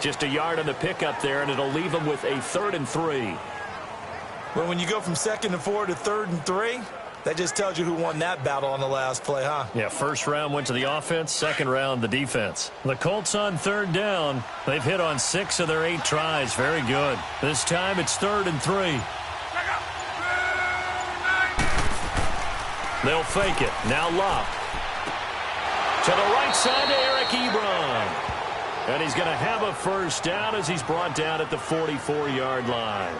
Just a yard on the pickup there, and it'll leave him with a 3rd and 3. Well, when you go from 2nd and 4 to 3rd and 3, that just tells you who won that battle on the last play, huh? Yeah, first round went to the offense, second round the defense. The Colts on 3rd down. They've hit on 6 of their 8 tries. Very good. This time it's 3rd and 3. They'll fake it. Now Lotta. To the right side to Eric Ebron. And he's going to have a first down as he's brought down at the 44-yard line.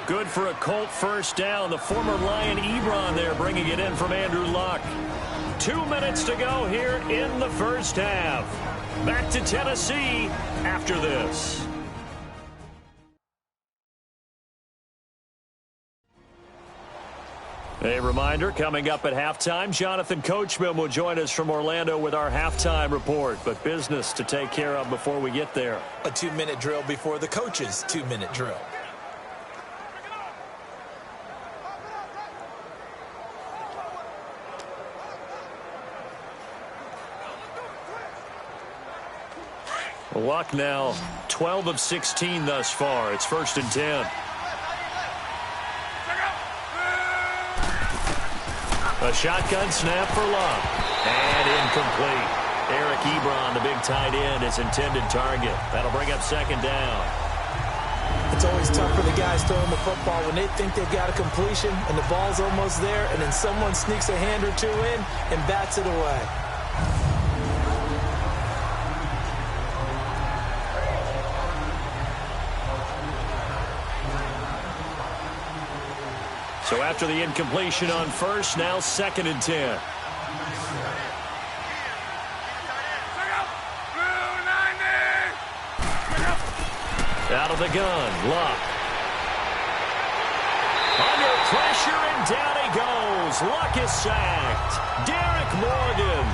Good for a Colt first down. The former Lion Ebron there bringing it in from Andrew Luck. 2 minutes to go here in the first half. Back to Tennessee after this. A reminder, coming up at halftime, Jonathan Coachman will join us from Orlando with our halftime report, but business to take care of before we get there. A 2-minute drill before the coach's 2-minute drill. Luck now 12 of 16 thus far. It's 1st and 10. A shotgun snap for Lotta. And incomplete. Eric Ebron, the big tight end, is intended target. That'll bring up 2nd down. It's always tough for the guys throwing the football when they think they've got a completion and the ball's almost there, and then someone sneaks a hand or 2 in and bats it away. So after the incompletion on 1st, now 2nd and 10. Out of the gun, Luck. Under pressure, and down he goes. Luck is sacked. Derek Morgan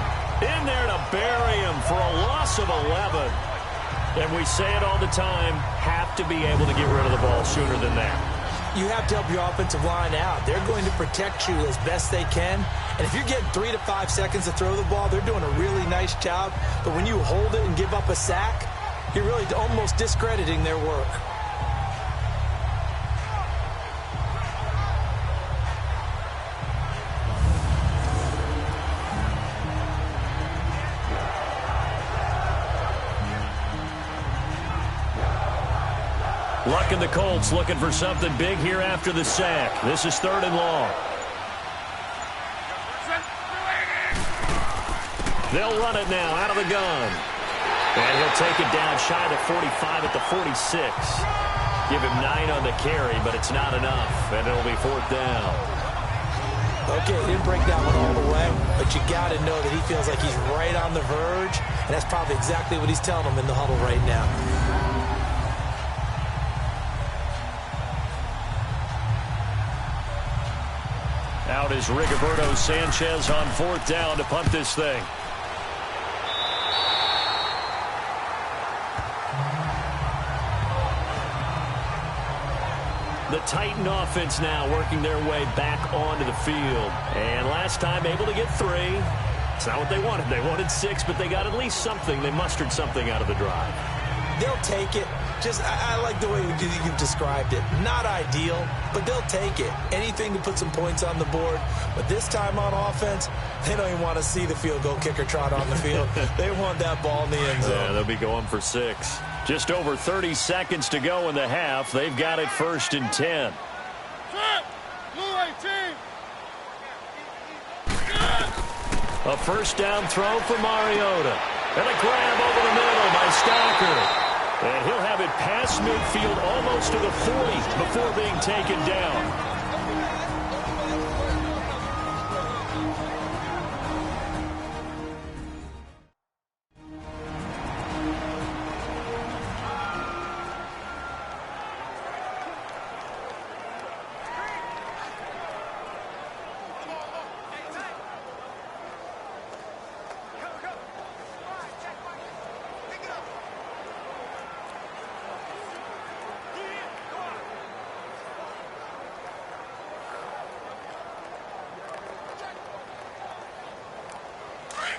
in there to bury him for a loss of 11. And we say it all the time, have to be able to get rid of the ball sooner than that. You have to help your offensive line out. They're going to protect you as best they can. And if you're getting 3 to 5 seconds to throw the ball, they're doing a really nice job. But when you hold it and give up a sack, you're really almost discrediting their work. Luck and the Colts looking for something big here after the sack. This is 3rd and long. They'll run it now out of the gun. And he'll take it down shy of the 45 at the 46. Give him 9 on the carry, but it's not enough. And it'll be 4th down. Okay, he didn't break that one all the way, but you got to know that he feels like he's right on the verge. And that's probably exactly what he's telling them in the huddle right now. Out is Rigoberto Sanchez on 4th down to punt this thing. The Titan offense now working their way back onto the field. And last time able to get 3. It's not what they wanted. They wanted 6, but they got at least something. They mustered something out of the drive. They'll take it. I like the way you've described it. Not ideal, but they'll take it. Anything to put some points on the board. But this time on offense, they don't even want to see the field goal kicker trot on the field. They want that ball in the end zone. Yeah, they'll be going for 6. Just over 30 seconds to go in the half. They've got it 1st and 10. A 1st down throw for Mariota. And a grab over the middle by Stocker. And he'll have it past midfield almost to the 40 before being taken down.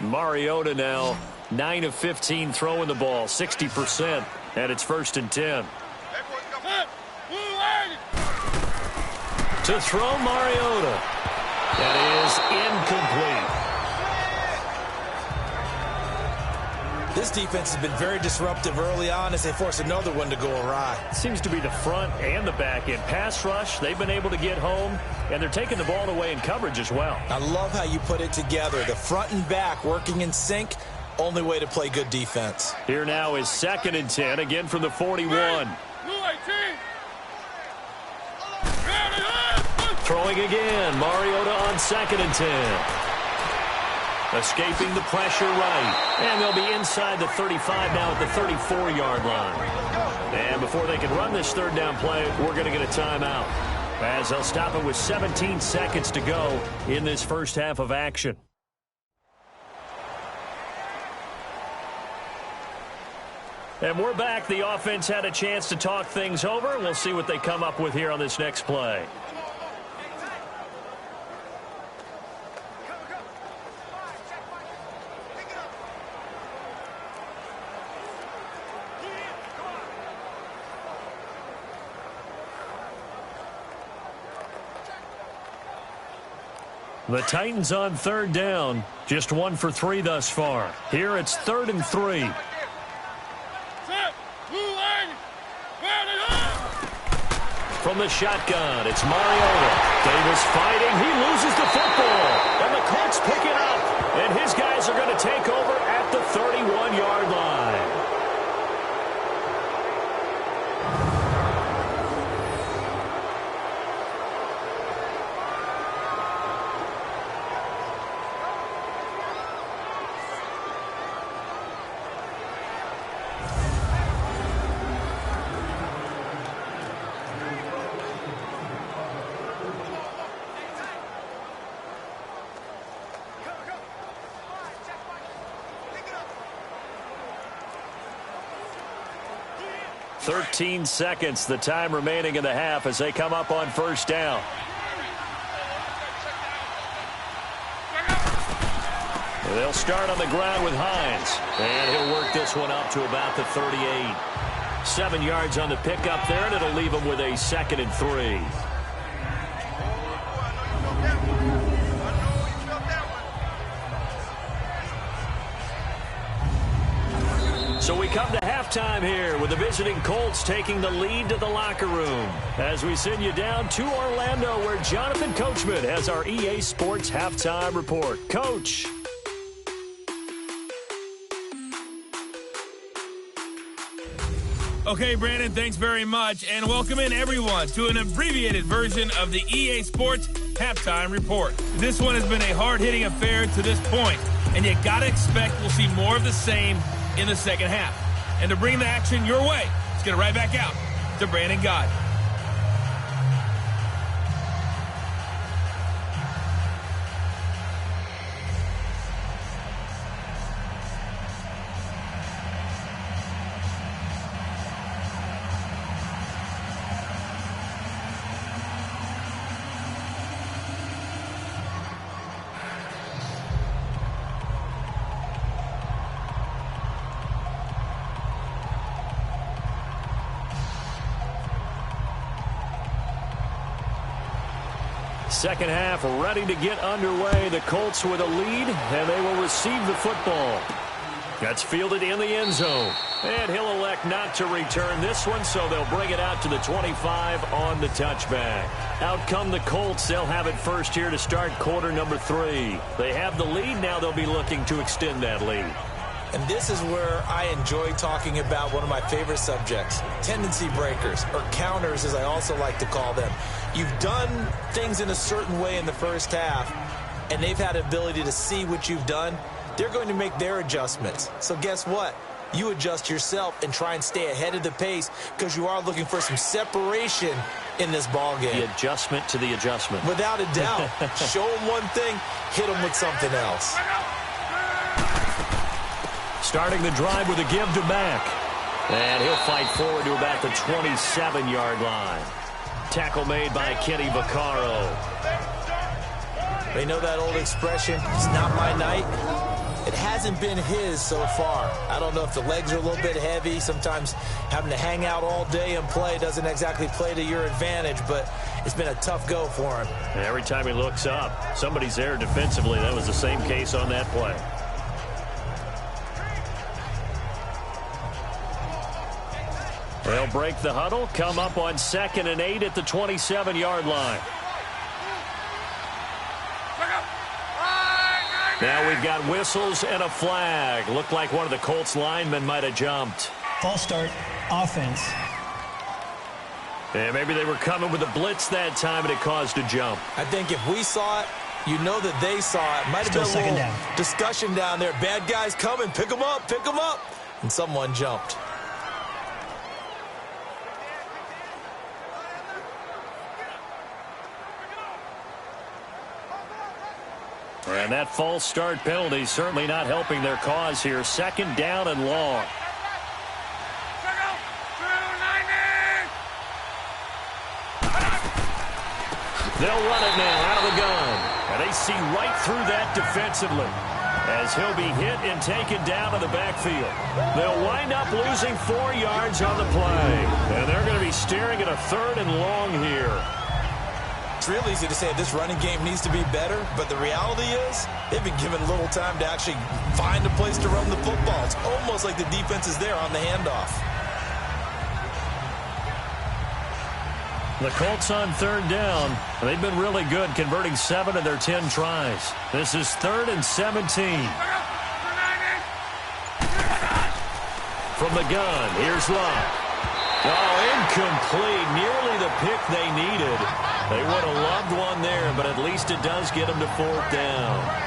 Mariota now 9 of 15 throwing the ball, 60%, and it's 1st and 10. To throw Mariota. That is incomplete. This defense has been very disruptive early on as they force another one to go awry. Seems to be the front and the back end. Pass rush, they've been able to get home, and they're taking the ball away in coverage as well. I love how you put it together. The front and back working in sync, only way to play good defense. Here now is 2nd and 10, again from the 41. Throwing again, Mariota on 2nd and 10. Escaping the pressure right. And they'll be inside the 35 now at the 34-yard line. And before they can run this 3rd down play, we're going to get a timeout, as they'll stop it with 17 seconds to go in this first half of action. And we're back. The offense had a chance to talk things over. We'll see what they come up with here on this next play. The Titans on 3rd down. Just 1 for 3 thus far. Here it's 3rd and 3. From the shotgun, it's Mariota. Davis fighting. He loses the football. And the Colts pick it up. And his guys are going to take over at the 31-yard line. 13 seconds, the time remaining in the half as they come up on first down. They'll start on the ground with Hines, and he'll work this one up to about the 38. 7 yards on the pickup there, and it'll leave him with a 2nd and 3. So we come to halftime here with the visiting Colts taking the lead to the locker room as we send you down to Orlando where Jonathan Coachman has our EA Sports Halftime Report. Coach. Okay, Brandon, thanks very much, and welcome in everyone to an abbreviated version of the EA Sports Halftime Report. This one has been a hard-hitting affair to this point, and you gotta expect we'll see more of the same in the second half. And to bring the action your way, let's get it right back out to Brandon Gott. Second half ready to get underway. The Colts with a lead, and they will receive the football. That's fielded in the end zone. And he'll elect not to return this one, so they'll bring it out to the 25 on the touchback. Out come the Colts. They'll have it first here to start quarter number 3. They have the lead. Now they'll be looking to extend that lead. And this is where I enjoy talking about one of my favorite subjects, tendency breakers, or counters as I also like to call them. You've done things in a certain way in the first half, and they've had the ability to see what you've done. They're going to make their adjustments. So guess what? You adjust yourself and try and stay ahead of the pace because you are looking for some separation in this ball game. The adjustment to the adjustment. Without a doubt. Show them one thing, hit them with something else. Starting the drive with a give to Mack. And he'll fight forward to about the 27-yard line. Tackle made by Kenny Vaccaro. They know that old expression, it's not my night. It hasn't been his so far. I don't know if the legs are a little bit heavy. Sometimes having to hang out all day and play doesn't exactly play to your advantage, but it's been a tough go for him. And every time he looks up, somebody's there defensively. That was the same case on that play. They'll break the huddle, come up on 2nd and 8 at the 27-yard line. Now we've got whistles and a flag. Looked like one of the Colts linemen might have jumped. False start, offense. And maybe they were coming with a blitz that time and it caused a jump. I think if we saw it, you know that they saw it. Might have been a little discussion down there. Bad guys coming, pick them up, pick them up. And someone jumped. And that false start penalty certainly not helping their cause here. 2nd down and long. They'll run it now out of the gun. And they see right through that defensively as he'll be hit and taken down to the backfield. They'll wind up losing 4 yards on the play. And they're going to be staring at a 3rd and long here. It's real easy to say this running game needs to be better, but the reality is they've been given little time to actually find a place to run the football. It's almost like the defense is there on the handoff. The Colts on 3rd down. They've been really good, converting 7 of their 10 tries. This is 3rd and 17. From the gun, here's Lotta. Oh, incomplete. Nearly the pick they needed. They would have loved one there, but at least it does get them to 4th down.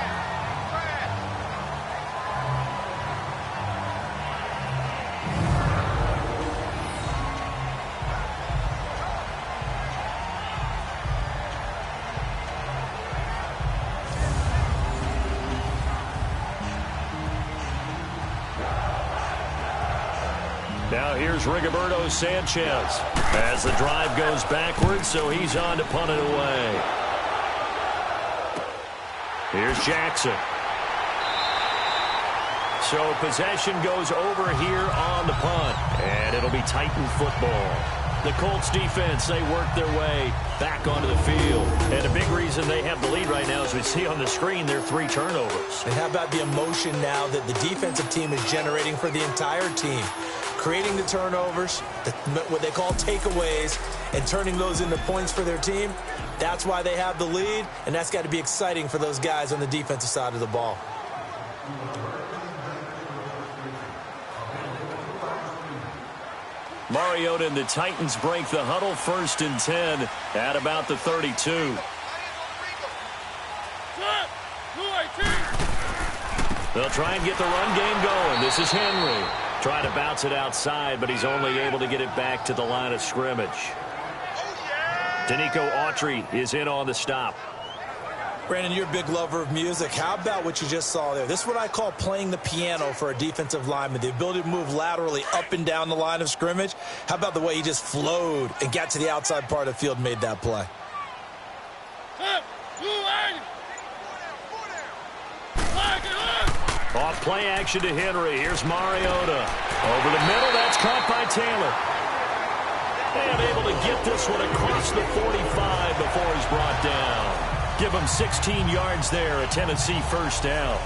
Now here's Rigoberto Sanchez as the drive goes backwards, so he's on to punt it away. Here's Jackson. So possession goes over here on the punt, and it'll be Titan football. The Colts defense, they work their way back onto the field. And a big reason they have the lead right now, as we see on the screen, their 3 turnovers. And how about the emotion now that the defensive team is generating for the entire team? Creating the turnovers, what they call takeaways, and turning those into points for their team. That's why they have the lead, and that's got to be exciting for those guys on the defensive side of the ball. Mariota and the Titans break the huddle, 1st and 10 at about the 32. They'll try and get the run game going. This is Henry. Trying to bounce it outside, but he's only able to get it back to the line of scrimmage. Danico Autry is in on the stop. Brandon, you're a big lover of music. How about what you just saw there? This is what I call playing the piano for a defensive lineman. The ability to move laterally up and down the line of scrimmage. How about the way he just flowed and got to the outside part of the field and made that play? Off play action to Henry. Here's Mariota. Over the middle. That's caught by Taylor. And able to get this one across the 45 before he's brought down. Give him 16 yards there, a Tennessee 1st down.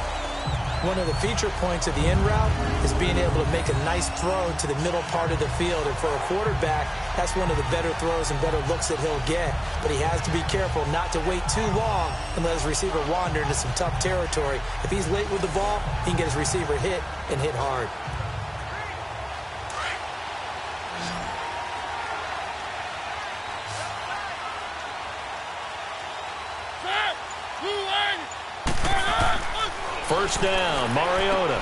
One of the feature points of the in route is being able to make a nice throw to the middle part of the field. And for a quarterback, that's one of the better throws and better looks that he'll get. But he has to be careful not to wait too long and let his receiver wander into some tough territory. If he's late with the ball, he can get his receiver hit and hit hard. First down, Mariota.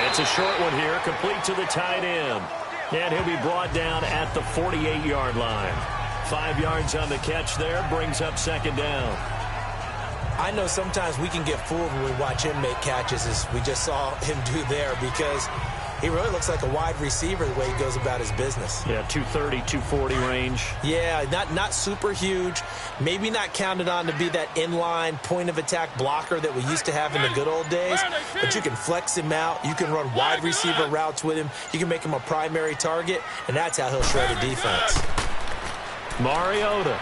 It's a short one here, complete to the tight end. And he'll be brought down at the 48-yard line. 5 yards on the catch there, brings up 2nd down. I know sometimes we can get fooled when we watch him make catches, as we just saw him do there, because he really looks like a wide receiver the way he goes about his business. Yeah, 230, 240 range. Yeah, not super huge. Maybe not counted on to be that inline point-of-attack blocker that we used to have in the good old days. But you can flex him out. You can run wide receiver routes with him. You can make him a primary target, and that's how he'll shred a defense. Mariota.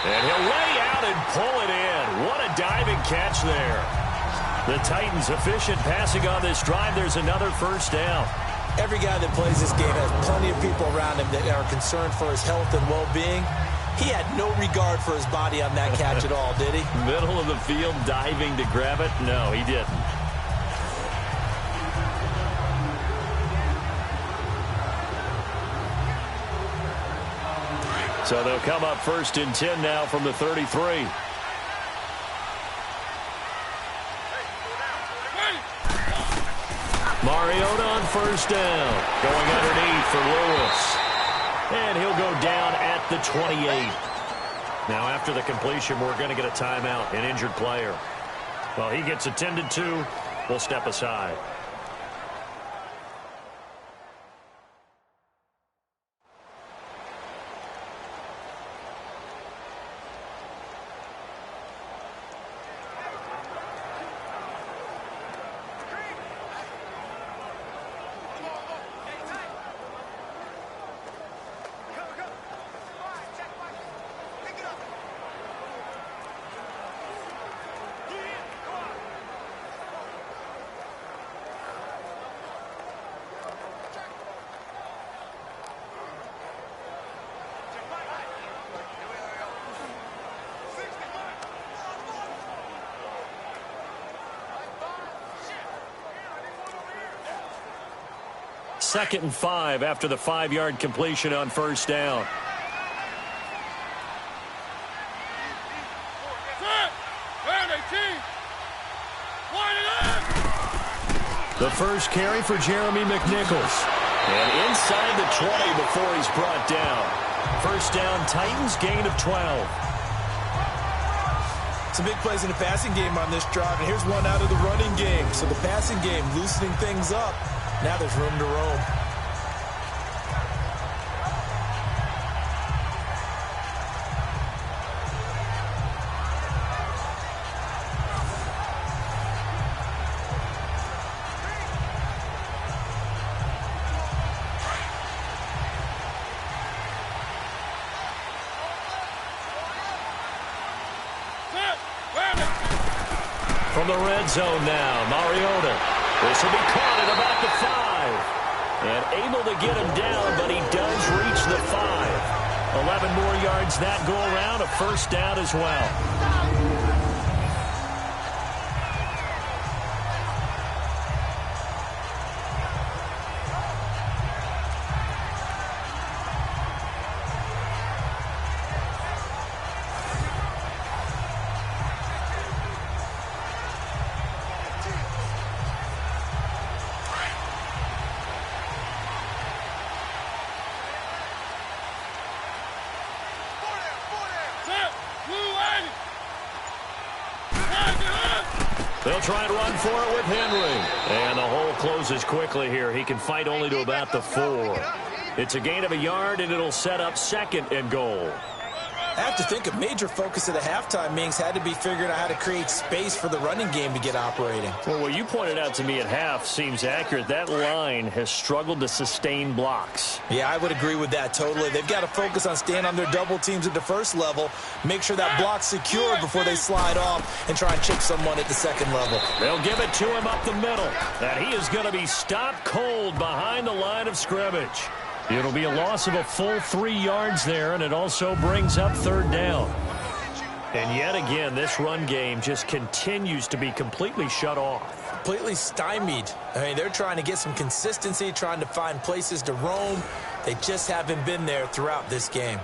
And he'll lay out and pull it in. What a diving catch there. The Titans efficient passing on this drive. There's another 1st down. Every guy that plays this game has plenty of people around him that are concerned for his health and well-being. He had no regard for his body on that catch at all, did he? Middle of the field, diving to grab it? No, he didn't. So they'll come up 1st and 10 now from the 33. Mariota on 1st down. Going underneath for Lewis. And he'll go down at the 28. Now after the completion, we're going to get a timeout, an injured player. Well, he gets attended to. We'll step aside. Second and 5 after the 5-yard completion on 1st down. The first carry for Jeremy McNichols. And inside the 20 before he's brought down. 1st down, Titans, gain of 12. Some big plays in the passing game on this drive, and here's one out of the running game. So the passing game loosening things up. Now there's room to roam. From the red zone now, Mariota. This will be caught at about the 5. And able to get him down, but he does reach the 5. 11 more yards that go around, a first down as well. They'll try and run for it with Henry. And the hole closes quickly here. He can fight only to about the 4. It's a gain of a yard, and it'll set up 2nd and goal. I have to think a major focus of the halftime meetings had to be figuring out how to create space for the running game to get operating. Well, what you pointed out to me at half seems accurate. That line has struggled to sustain blocks. Yeah, I would agree with that totally. They've got to focus on staying on their double teams at the first level, make sure that block's secure before they slide off and try and chip someone at the second level. They'll give it to him up the middle. And he is going to be stopped cold behind the line of scrimmage. It'll be a loss of a full 3 yards there, and it also brings up 3rd down. And yet again, this run game just continues to be completely shut off. Completely stymied. I mean, they're trying to get some consistency, trying to find places to roam. They just haven't been there throughout this game.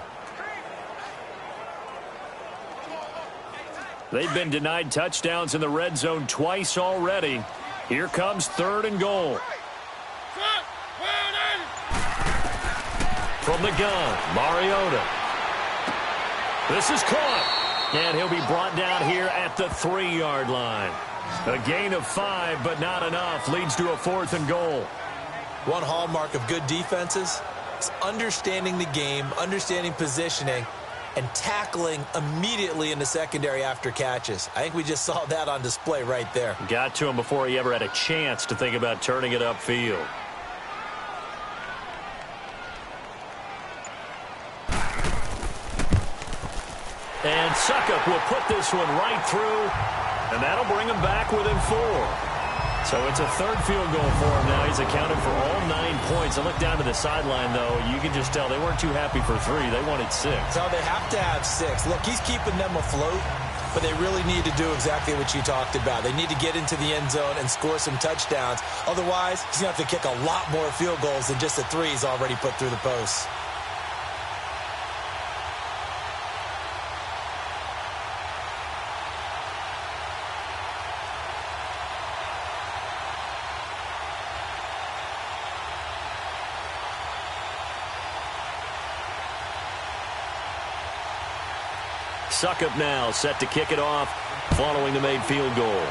They've been denied touchdowns in the red zone twice already. Here comes 3rd and goal. From the gun, Mariota. This is caught. And he'll be brought down here at the 3-yard line. A gain of 5, but not enough. Leads to a 4th and goal. One hallmark of good defenses is understanding the game, understanding positioning, and tackling immediately in the secondary after catches. I think we just saw that on display right there. Got to him before he ever had a chance to think about turning it upfield. And Suckup will put this one right through, and that'll bring him back within 4. So it's a 3rd field goal for him now. He's accounted for all 9 points. I look down to the sideline, though. You can just tell they weren't too happy for 3. They wanted 6. No, they have to have 6. Look, he's keeping them afloat, but they really need to do exactly what you talked about. They need to get into the end zone and score some touchdowns. Otherwise, he's going to have to kick a lot more field goals than just the 3 he's already put through the posts. Suckup now set to kick it off following the made field goal.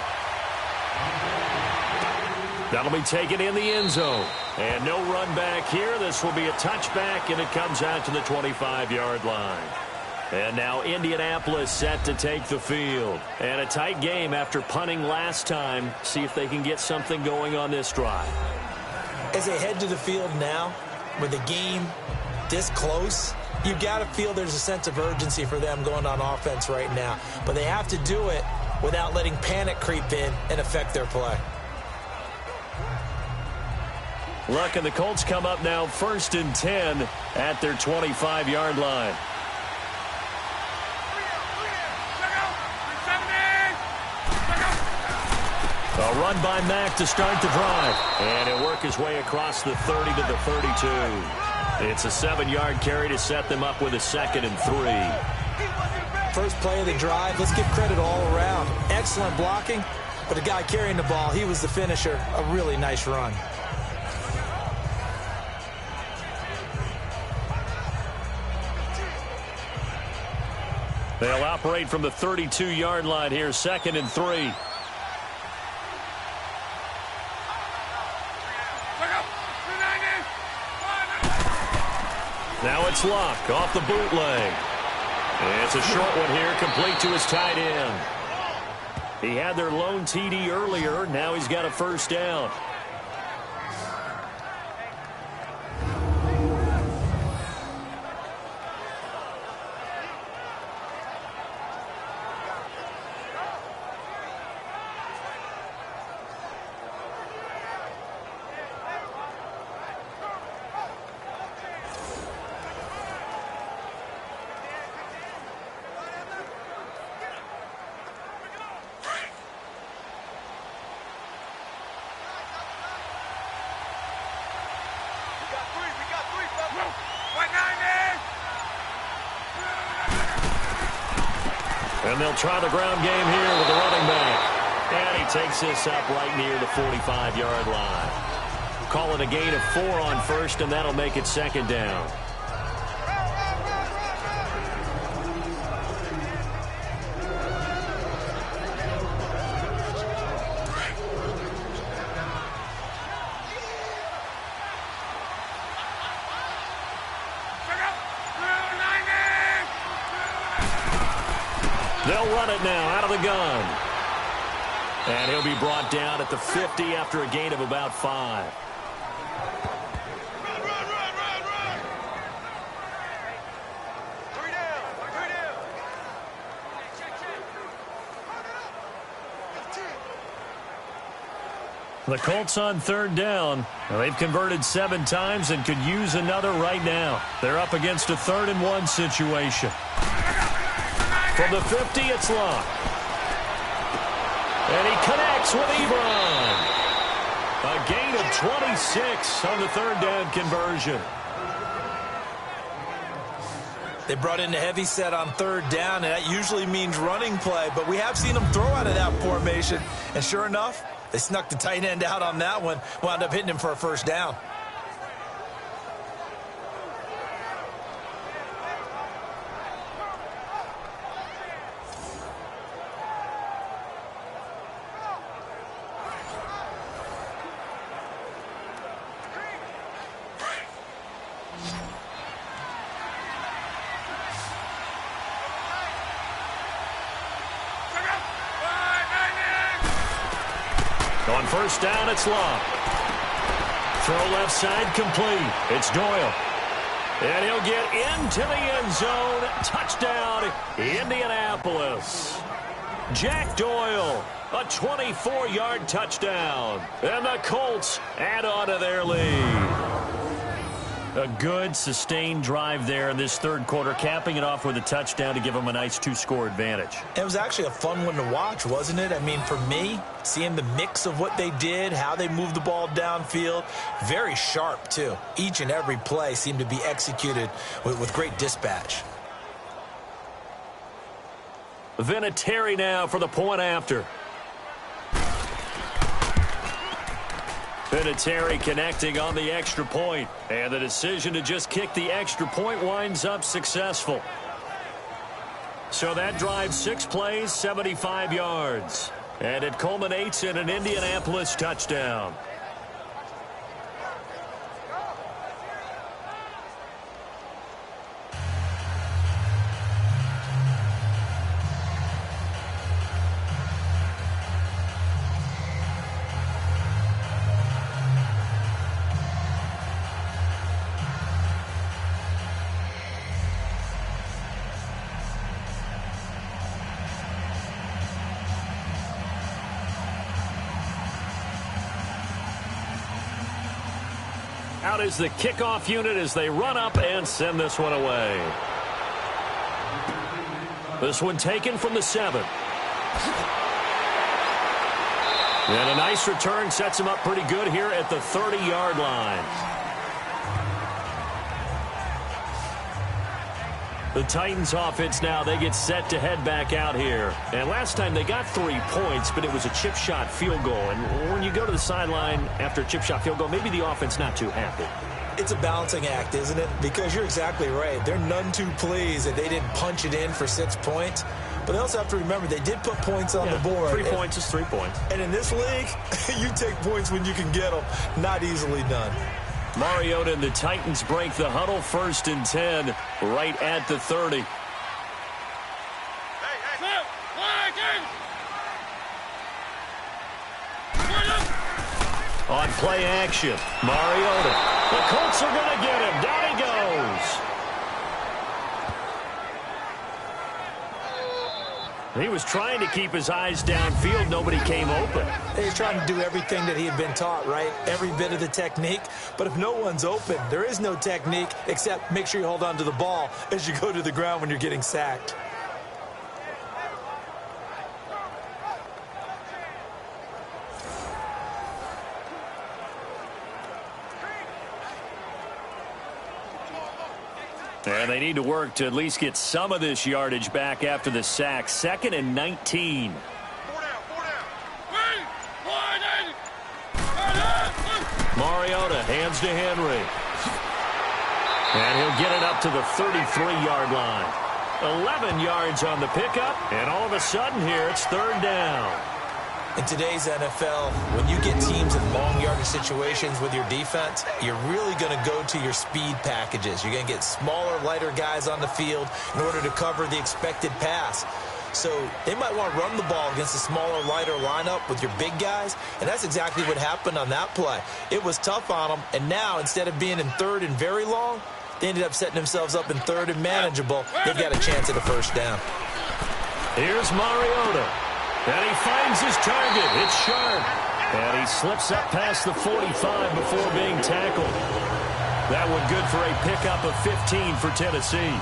That'll be taken in the end zone. And no run back here. This will be a touchback, and it comes out to the 25-yard line. And now Indianapolis set to take the field. And a tight game after punting last time. See if they can get something going on this drive. As they head to the field now, with the game this close, you've got to feel there's a sense of urgency for them going on offense right now. But they have to do it without letting panic creep in and affect their play. Look, and the Colts come up now 1st and 10 at their 25-yard line. A run by Mack to start the drive. And he'll work his way across the 30 to the 32. It's a 7-yard carry to set them up with a 2nd and 3. First play of the drive, let's give credit all around. Excellent blocking, but the guy carrying the ball, he was the finisher. A really nice run. They'll operate from the 32-yard line here, 2nd and 3. Now it's Luck off the bootleg. It's a short one here, complete to his tight end. He had their lone TD earlier. Now he's got a first down. And they'll try the ground game here with the running back. And he takes this up right near the 45-yard line. Call it a gain of 4 on first, and that'll make it 2nd down. They'll run it now out of the gun. And he'll be brought down at the 50 after a gain of about 5. The Colts on 3rd down. Now, they've converted 7 times and could use another right now. They're up against a 3rd and 1 situation. From the 50, it's Luck. And he connects with Ebron. A gain of 26 on the 3rd down conversion. They brought in a heavy set on 3rd down, and that usually means running play, but we have seen them throw out of that formation. And sure enough, they snuck the tight end out on that one, wound up hitting him for a first down. On first down, it's Lotta. Throw left side complete. It's Doyle. And he'll get into the end zone. Touchdown, Indianapolis. Jack Doyle, a 24-yard touchdown. And the Colts add on to their lead. A good, sustained drive there in this 3rd quarter, capping it off with a touchdown to give them a nice 2-score advantage. It was actually a fun one to watch, wasn't it? I mean, for me, seeing the mix of what they did, how they moved the ball downfield, very sharp, too. Each and every play seemed to be executed with great dispatch. Vinatieri now for the point after. Vinatieri connecting on the extra point. And the decision to just kick the extra point winds up successful. So that drives 6 plays, 75 yards. And it culminates in an Indianapolis touchdown. Out is the kickoff unit as they run up and send this one away. This one taken from the 7. And a nice return sets him up pretty good here at the 30-yard line. The Titans offense now, they get set to head back out here. And last time they got 3 points, but it was a chip shot field goal. And when you go to the sideline after a chip shot field goal, maybe the offense not too happy. It's a balancing act, isn't it? Because you're exactly right. They're none too pleased that they didn't punch it in for 6 points. But they also have to remember they did put points on the board. 3 points is 3 points. And in this league, you take points when you can get them. Not easily done. Mariota and the Titans break the huddle, 1st and 10, right at the 30. On play action, Mariota. The Colts are going to get him. Down he goes. He was trying to keep his eyes downfield. Nobody came open. He's trying to do everything that he had been taught, right? Every bit of the technique. But if no one's open, there is no technique except make sure you hold on to the ball as you go to the ground when you're getting sacked. And they need to work to at least get some of this yardage back after the sack. 2nd and 19. Mariota hands to Henry. And he'll get it up to the 33-yard line. 11 yards on the pickup. And all of a sudden here, it's 3rd down. In today's NFL, when you get teams in long yardage situations with your defense, you're really going to go to your speed packages. You're going to get smaller, lighter guys on the field in order to cover the expected pass. So they might want to run the ball against a smaller, lighter lineup with your big guys, and that's exactly what happened on that play. It was tough on them, and now instead of being in 3rd and very long, they ended up setting themselves up in 3rd and manageable. They've got a chance at a 1st down. Here's Mariota. And he finds his target. It's sharp. And he slips up past the 45 before being tackled. That one good for a pickup of 15 for Tennessee.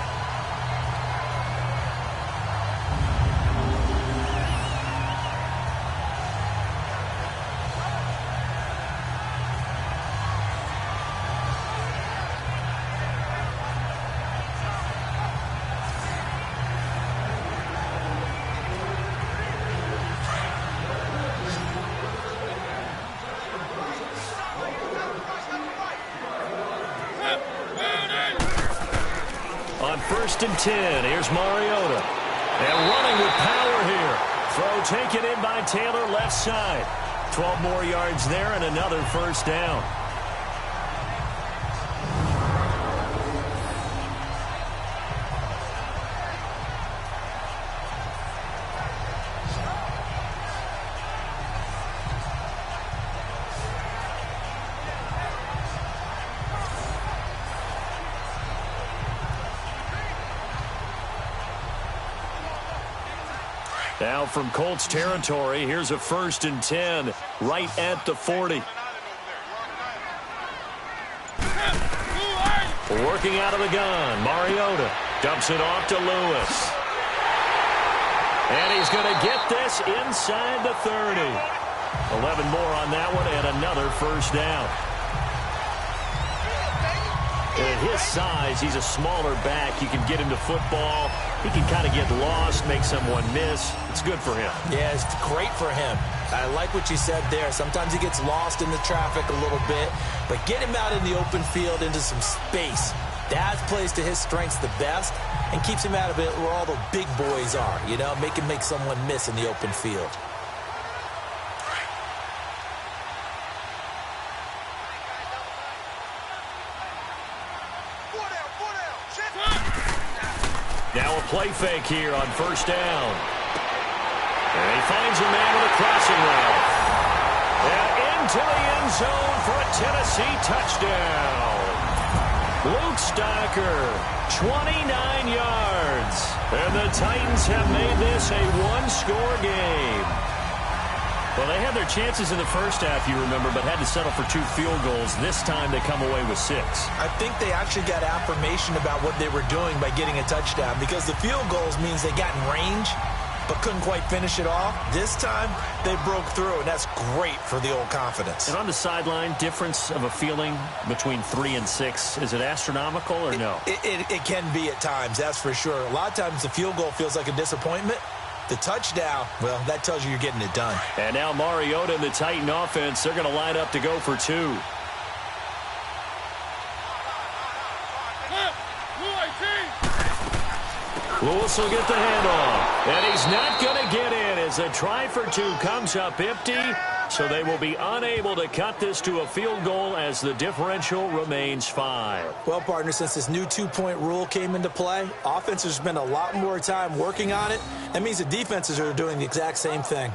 On 1st and 10, here's Mariota. And running with power here. Throw taken in by Taylor, left side. 12 more yards there and another 1st down. Now from Colts territory, here's a 1st and 10 right at the 40. Working out of the gun, Mariota dumps it off to Lewis. And he's going to get this inside the 30. 11 more on that one and another 1st down. At his size, he's a smaller back. You can get him to football. He can kind of get lost, make someone miss. It's good for him. Yeah, it's great for him. I like what you said there. Sometimes he gets lost in the traffic a little bit, but get him out in the open field into some space. That plays to his strengths the best and keeps him out of it where all the big boys are, you know, make someone miss in the open field. Now a play fake here on 1st down. And he finds a man with a crossing route. And into the end zone for a Tennessee touchdown. Luke Stocker, 29 yards. And the Titans have made this a one-score game. Well, they had their chances in the first half, you remember, but had to settle for 2 field goals. This time they come away with 6. I think they actually got affirmation about what they were doing by getting a touchdown, because the field goals means they got in range but couldn't quite finish it off. This time they broke through, and that's great for the old confidence. And on the sideline, difference of a feeling between 3 and 6, is it astronomical or no? It can be at times, that's for sure. A lot of times the field goal feels like a disappointment. The touchdown, well, that tells you you're getting it done. And now Mariota and the Titan offense, they're going to line up to go for 2. Lewis will get the handoff, and he's not going to get in as a try for two comes up empty, so they will be unable to cut this to a field goal as the differential remains 5. Well, partner, since this new two-point rule came into play, offenses spend a lot more time working on it. That means the defenses are doing the exact same thing.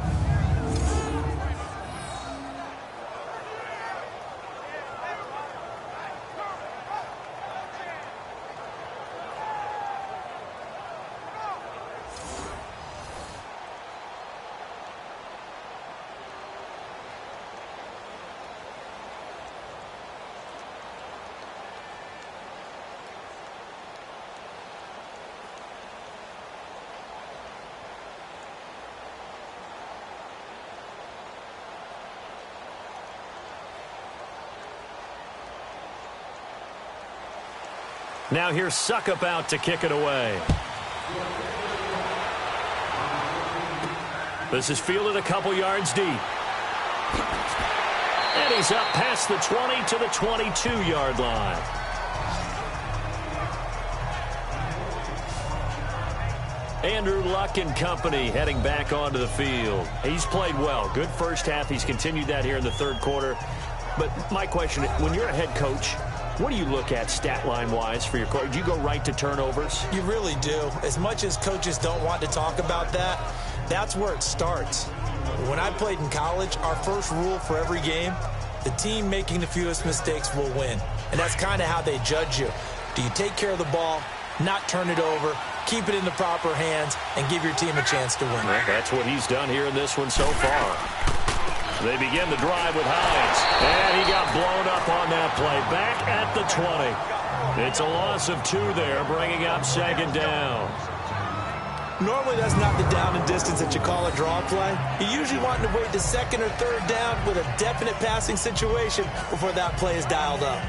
Now here's Suckup out to kick it away. This is fielded a couple yards deep. And he's up past the 20 to the 22-yard line. Andrew Luck and company heading back onto the field. He's played well. Good first half. He's continued that here in the third quarter. But my question, when you're a head coach, what do you look at stat line-wise for your coach? Do you go right to turnovers? You really do. As much as coaches don't want to talk about that, that's where it starts. When I played in college, our first rule for every game, the team making the fewest mistakes will win. And that's kind of how they judge you. Do you take care of the ball, not turn it over, keep it in the proper hands, and give your team a chance to win? Well, that's what he's done here in this one so far. They begin the drive with Hines, and he got blown up on that play. Back at the 20. It's a loss of 2 there, bringing up second down. Normally that's not the down and distance that you call a draw play. You usually want to wait to second or third down with a definite passing situation before that play is dialed up.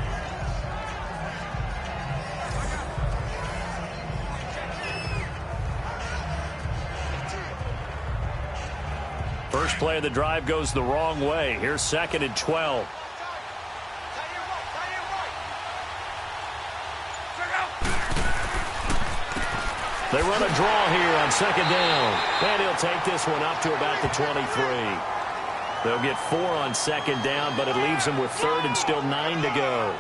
First play of the drive goes the wrong way. Here's second and 12. They run a draw here on second down. And he'll take this one up to about the 23. They'll get 4 on second down, but it leaves them with third and still 9 to go.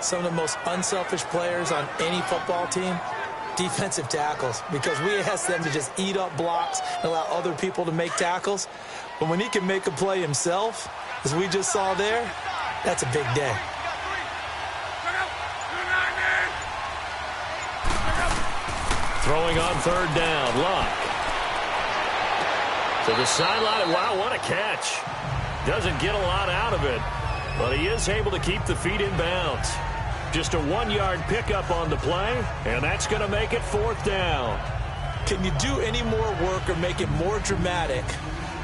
Some of the most unselfish players on any football team, defensive tackles, because we ask them to just eat up blocks and allow other people to make tackles. But when he can make a play himself, as we just saw there, that's a big day. Throwing on third down, Luck. To the sideline. Wow, what a catch. Doesn't get a lot out of it, but he is able to keep the feet in bounds. Just a 1-yard pickup on the play, and that's going to make it fourth down. Can you do any more work or make it more dramatic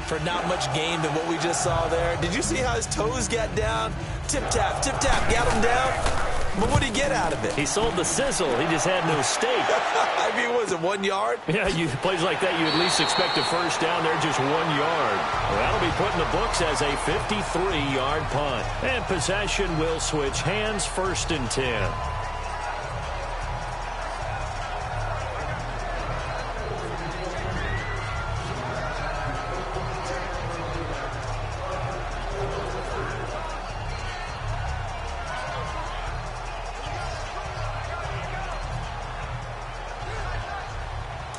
for not much gain than what we just saw there? Did you see how his toes got down? Tip-tap, got him down. But what did he get out of it? He sold the sizzle. He just had no steak. I mean, was it 1 yard? Yeah, plays like that, you at least expect a first down there, just 1 yard. Well, that'll be put in the books as a 53-yard punt. And possession will switch hands, first and 10.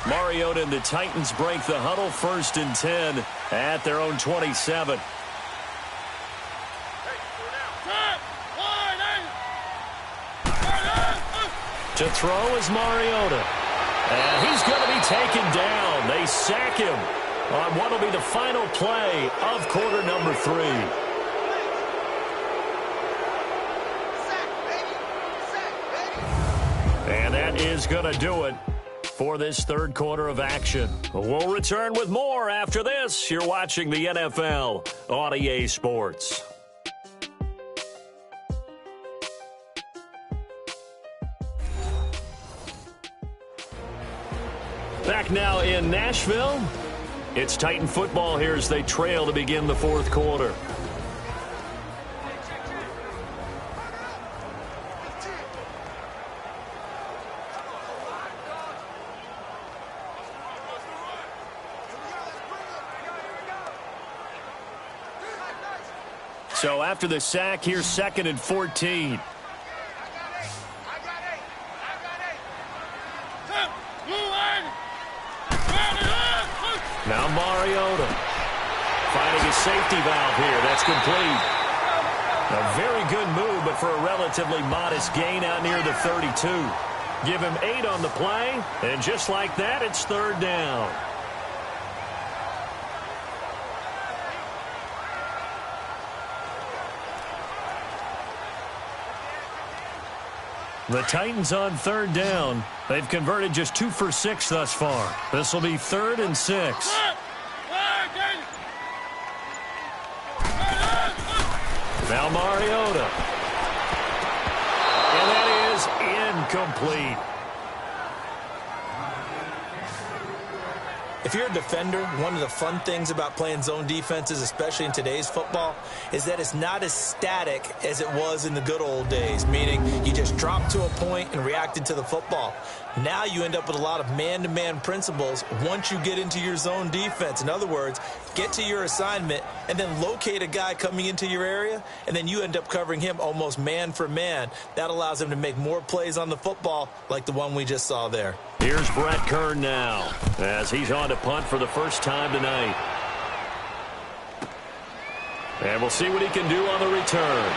Mariota and the Titans break the huddle, first and 10 at their own 27. To throw is Mariota. And he's going to be taken down. They sack him on what will be the final play of quarter number 3. And that is going to do it for this third quarter of action. We'll return with more after this. You're watching the NFL on EA Sports. Back now in Nashville. It's Titan football here as they trail to begin the fourth quarter. So after the sack, here's 2nd and 14. Now Mariota finding his safety valve here. That's complete. A very good move, but for a relatively modest gain out near the 32. Give him 8 on the play, and just like that, it's 3rd down. The Titans on 3rd down. They've converted just 2 for 6 thus far. This will be 3rd and 6. Now Mariota. And that is incomplete. If you're a defender, one of the fun things about playing zone defenses, especially in today's football, is that it's not as static as it was in the good old days, meaning you just dropped to a point and reacted to the football. Now you end up with a lot of man-to-man principles once you get into your zone defense. In other words, get to your assignment and then locate a guy coming into your area, and then you end up covering him almost man for man. That allows him to make more plays on the football like the one we just saw there. Here's Brett Kern now as he's on to punt for the first time tonight. And we'll see what he can do on the return.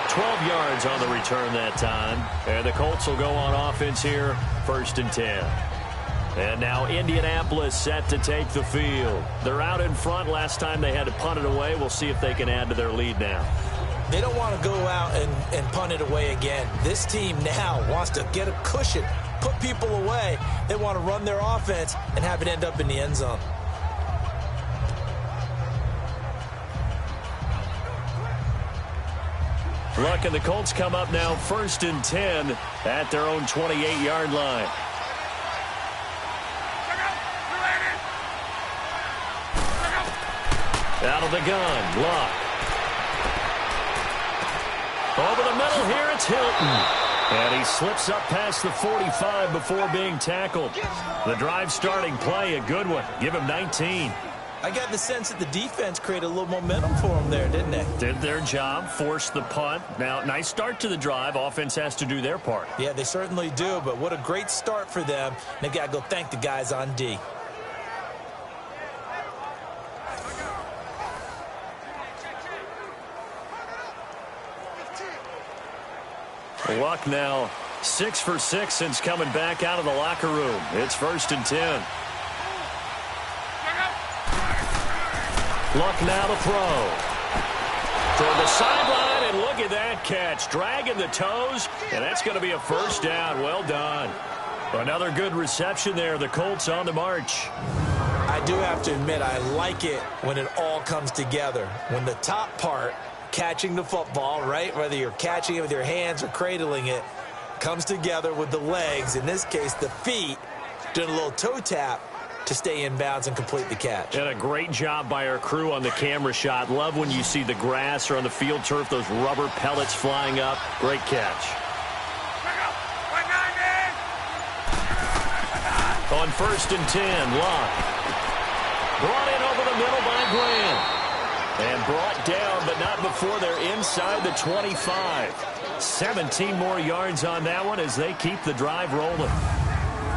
12 yards on the return that time. And the Colts will go on offense here, 1st and 10. And now Indianapolis set to take the field. They're out in front. Last time they had to punt it away. We'll see if they can add to their lead now. They don't want to go out and punt it away again. This team now wants to get a cushion, put people away. They want to run their offense and have it end up in the end zone. Luck and the Colts come up now 1st and 10 at their own 28-yard line. Out of the gun, Luck. Over the middle here, it's Hilton. And he slips up past the 45 before being tackled. The drive starting play, a good one. Give him 19. I got the sense that the defense created a little momentum for them there, didn't they? Did their job, forced the punt. Now, nice start to the drive. Offense has to do their part. Yeah, they certainly do, but what a great start for them. And they got to go thank the guys on D. Luck now 6 for 6 since coming back out of the locker room. It's 1st and 10. Luck now to throw. Toward the sideline, and look at that catch. Dragging the toes, and that's going to be a 1st down. Well done. Another good reception there. The Colts on the march. I do have to admit, I like it when it all comes together. When the top part, catching the football, right, whether you're catching it with your hands or cradling it, comes together with the legs, in this case the feet, doing a little toe tap to stay in bounds and complete the catch. And a great job by our crew on the camera shot. Love when you see the grass or on the field turf, those rubber pellets flying up. Great catch. On 1st and 10, Lotta. Brought in over the middle by Graham. And brought down, but not before they're inside the 25. 17 more yards on that one as they keep the drive rolling.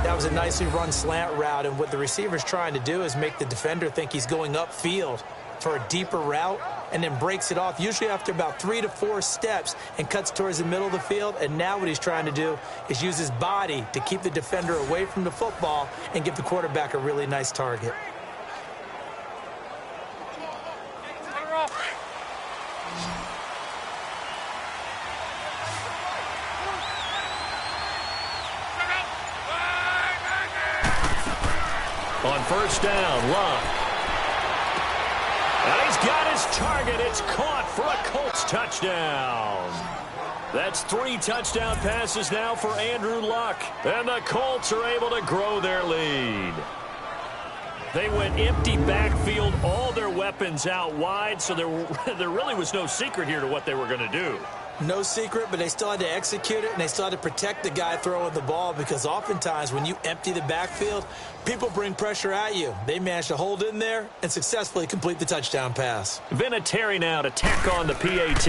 That was a nicely run slant route, and what the receiver's trying to do is make the defender think he's going upfield for a deeper route and then breaks it off, usually after about 3 to 4 steps, and cuts towards the middle of the field. And now what he's trying to do is use his body to keep the defender away from the football and give the quarterback a really nice target. On 1st down, Lotta. And he's got his target. It's caught for a Colts touchdown. That's 3 touchdown passes now for Andrew Luck. And the Colts are able to grow their lead. They went empty backfield, all their weapons out wide, so there really was no secret here to what they were going to do. No secret, but they still had to execute it, and they still had to protect the guy throwing the ball, because oftentimes when you empty the backfield, people bring pressure at you. They managed to hold in there and successfully complete the touchdown pass. Vinatieri now to tack on the PAT.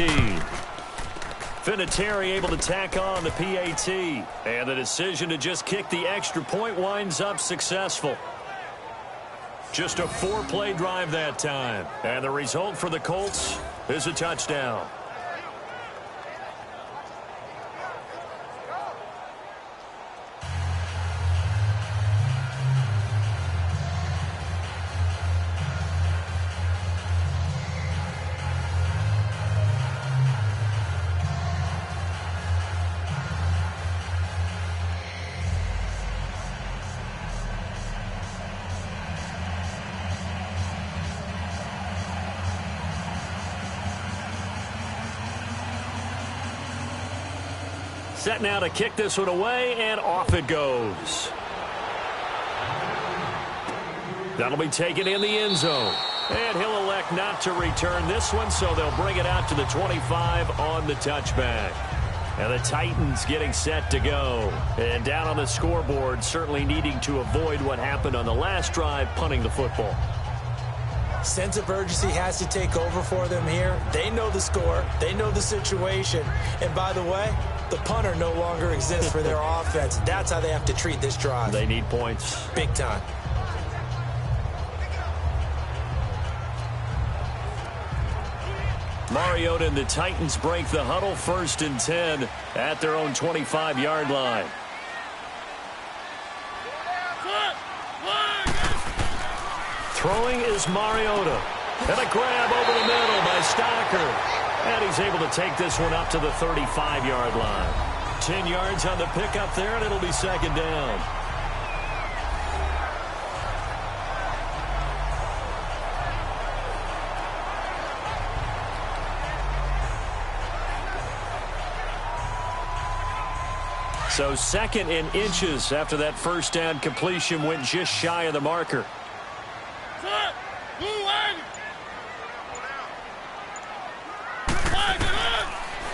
Vinatieri able to tack on the PAT. And the decision to just kick the extra point winds up successful. Just a 4-play drive that time. And the result for the Colts is a touchdown. Set now to kick this one away, and off it goes. That'll be taken in the end zone. And he'll elect not to return this one, so they'll bring it out to the 25 on the touchback. And the Titans getting set to go. And down on the scoreboard, certainly needing to avoid what happened on the last drive, punting the football. Sense of urgency has to take over for them here. They know the score. They know the situation. And by the way, the punter no longer exists for their offense. That's how they have to treat this drive. They need points. Big time. Mariota and the Titans break the huddle, 1st and 10 at their own 25-yard line. Throwing is Mariota. And a grab over the middle by Stocker. And he's able to take this one up to the 35-yard line. 10 yards on the pickup there, and it'll be 2nd down. So 2nd and inches after that 1st down completion went just shy of the marker.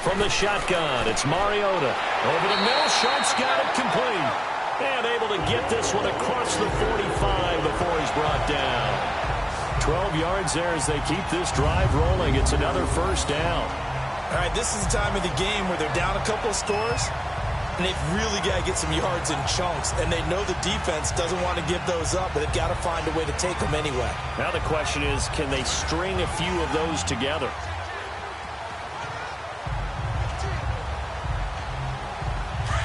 From the shotgun, it's Mariota. Over the middle, Sharp's got it complete. And able to get this one across the 45 before he's brought down. 12 yards there as they keep this drive rolling. It's another 1st down. All right, this is the time of the game where they're down a couple of scores, and they've really got to get some yards in chunks. And they know the defense doesn't want to give those up, but they've got to find a way to take them anyway. Now the question is, can they string a few of those together?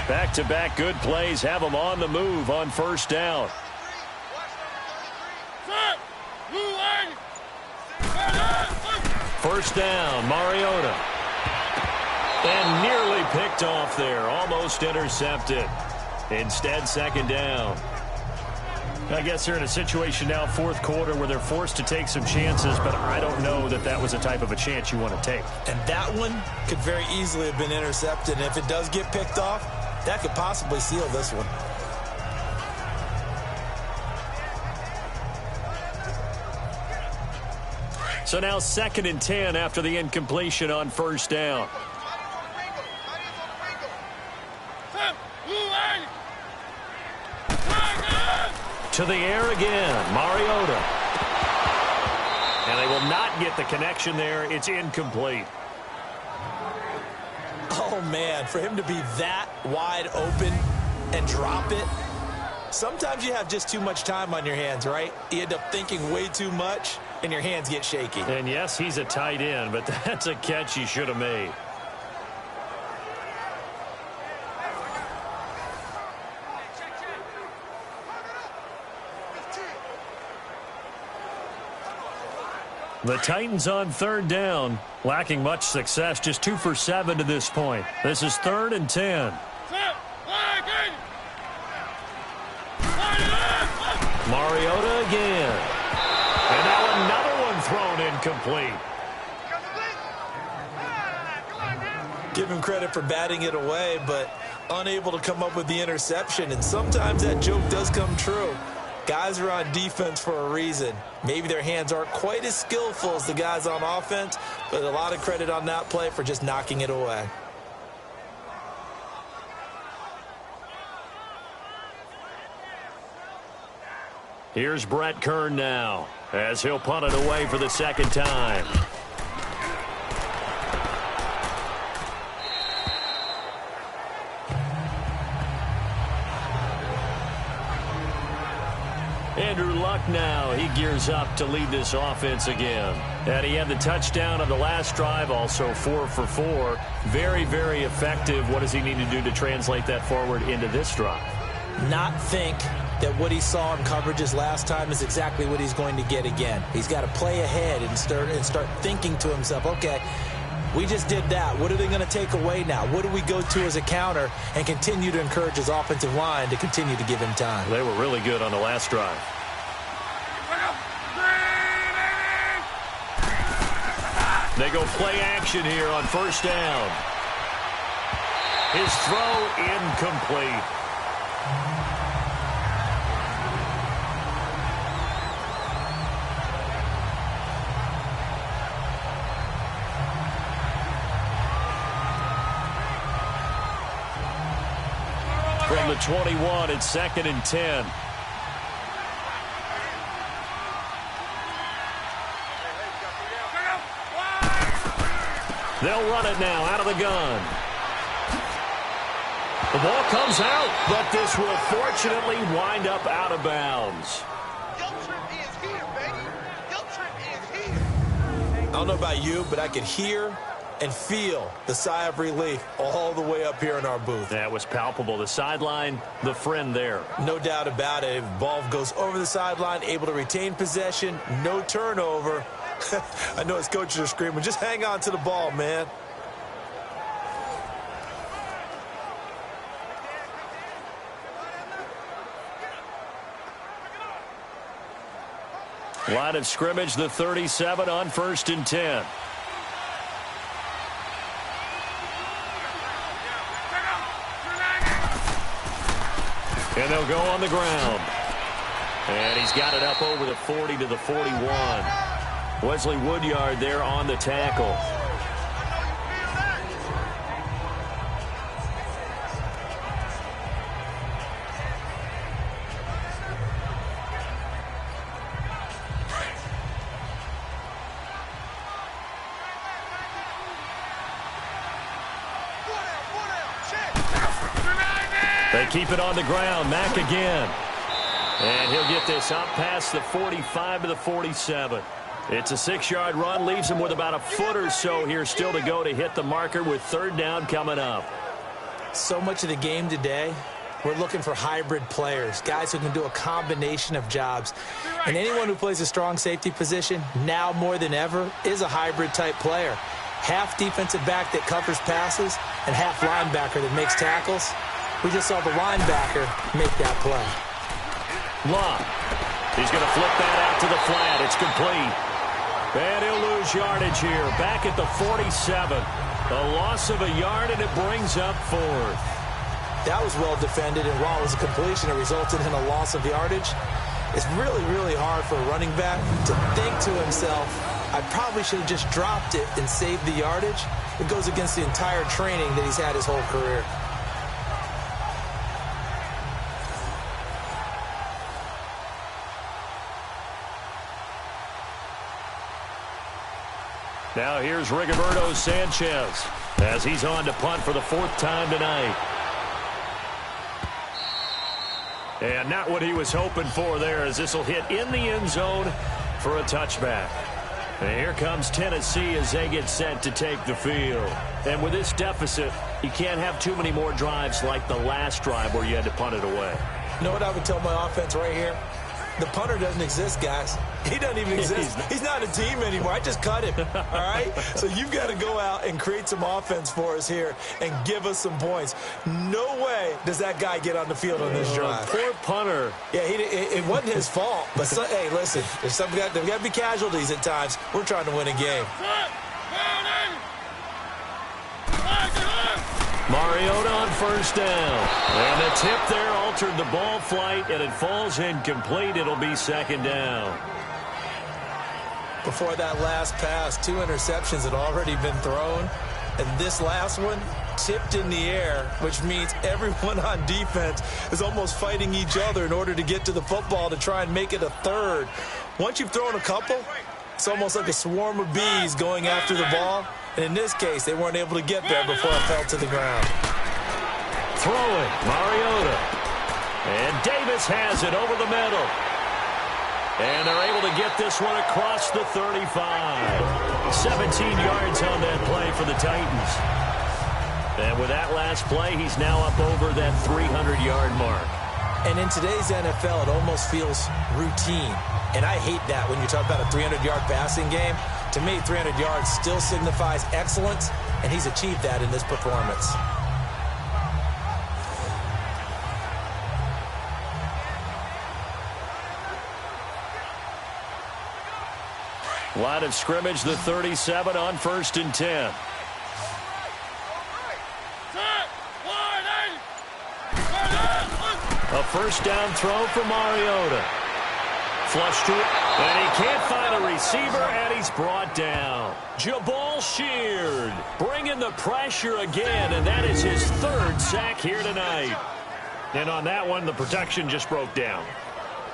Back-to-back good plays have them on the move on 1st down. First down, Mariota. And nearly picked off there, almost intercepted. Instead, 2nd down. I guess they're in a situation now, 4th quarter, where they're forced to take some chances, but I don't know that that was the type of a chance you want to take. And that one could very easily have been intercepted. And if it does get picked off, that could possibly seal this one. So now 2nd and 10 after the incompletion on 1st down. To the air again, Mariota. And they will not get the connection there. It's incomplete. Oh, man, for him to be that wide open and drop it. Sometimes you have just too much time on your hands, right? You end up thinking way too much, and your hands get shaky. And yes, he's a tight end, but that's a catch he should have made. The Titans on 3rd down, lacking much success, just 2 for 7 to this point. This is 3rd and 10. Mariota again. And now another one thrown incomplete. Give him credit for batting it away, but unable to come up with the interception. And sometimes that joke does come true. Guys are on defense for a reason. Maybe their hands aren't quite as skillful as the guys on offense, But a lot of credit on that play for just knocking it away. Here's Brett Kern now, as he'll punt it away for the second time. Andrew Luck now, he gears up to lead this offense again. And he had the touchdown on the last drive, also 4 for 4. Very, very effective. What does he need to do to translate that forward into this drive? Not think that what he saw in coverages last time is exactly what he's going to get again. He's got to play ahead and start thinking to himself, okay, we just did that. What are they going to take away now? What do we go to as a counter? And continue to encourage his offensive line to continue to give him time. They were really good on the last drive. They go play action here on first down. His throw incomplete. From the 21, it's 2nd and 10. They'll run it now out of the gun. The ball comes out, but this will fortunately wind up out of bounds. I don't know about you, but I could hear and feel the sigh of relief all the way up here in our booth. That was palpable. The sideline, the friend there. No doubt about it. Ball goes over the sideline, able to retain possession, no turnover. I know his coaches are screaming, just hang on to the ball, man. Line of scrimmage, the 37 on 1st and 10. And they'll go on the ground. And he's got it up over the 40 to the 41. Wesley Woodyard there on the tackle. They keep it on the ground. Mack again. And he'll get this up past the 45 to the 47. It's a 6-yard run. Leaves him with about a foot or so here still to go to hit the marker with 3rd down coming up. So much of the game today, we're looking for hybrid players, guys who can do a combination of jobs. And anyone who plays a strong safety position, now more than ever, is a hybrid type player. Half defensive back that covers passes and half linebacker that makes tackles. We just saw the linebacker make that play. Lotta. He's going to flip that out to the flat. It's complete. And he'll lose yardage here. Back at the 47. A loss of a yard, and it brings up 4th. That was well defended, and while it was a completion, it resulted in a loss of yardage. It's really, really hard for a running back to think to himself, I probably should have just dropped it and saved the yardage. It goes against the entire training that he's had his whole career. Now here's Rigoberto Sanchez as he's on to punt for the 4th time tonight. And not what he was hoping for there, as this will hit in the end zone for a touchback. And here comes Tennessee as they get set to take the field. And with this deficit, you can't have too many more drives like the last drive where you had to punt it away. You know what I would tell my offense right here? The punter doesn't exist, guys. He doesn't even exist. He's not a team anymore. I just cut him, all right? So you've got to go out and create some offense for us here and give us some points. No way does that guy get on the field on this drive. Poor punter. Yeah, it wasn't his fault. But, hey, listen, there's got to be casualties at times. We're trying to win a game. Mariota on 1st down. And the tip there altered the ball flight, and it falls incomplete. It'll be 2nd down. Before that last pass, 2 interceptions had already been thrown. And this last one tipped in the air, which means everyone on defense is almost fighting each other in order to get to the football to try and make it a third. Once you've thrown a couple, it's almost like a swarm of bees going after the ball. And in this case, they weren't able to get there before it fell to the ground. Throwing, Mariota. And Davis has it over the middle. And they're able to get this one across the 35. 17 yards on that play for the Titans. And with that last play, he's now up over that 300-yard mark. And in today's NFL, it almost feels routine. And I hate that when you talk about a 300-yard passing game. To me, 300 yards still signifies excellence, and he's achieved that in this performance. Line of scrimmage, the 37 on 1st and 10. A first down throw for Mariota. Flush to it, and he can't find a receiver, and he's brought down. Jabal Sheard bringing the pressure again, and that is his 3rd sack here tonight. And on that one, the protection just broke down.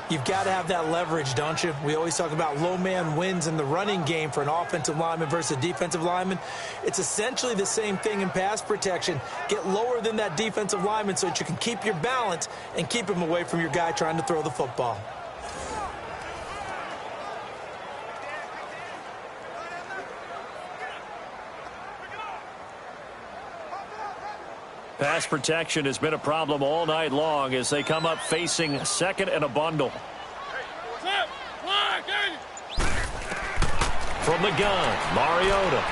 You've got to have that leverage, don't you? We always talk about low man wins in the running game for an offensive lineman versus a defensive lineman. It's essentially the same thing in pass protection. Get lower than that defensive lineman so that you can keep your balance and keep him away from your guy trying to throw the football. Pass protection has been a problem all night long as they come up facing 2nd and a bundle. From the gun, Mariota.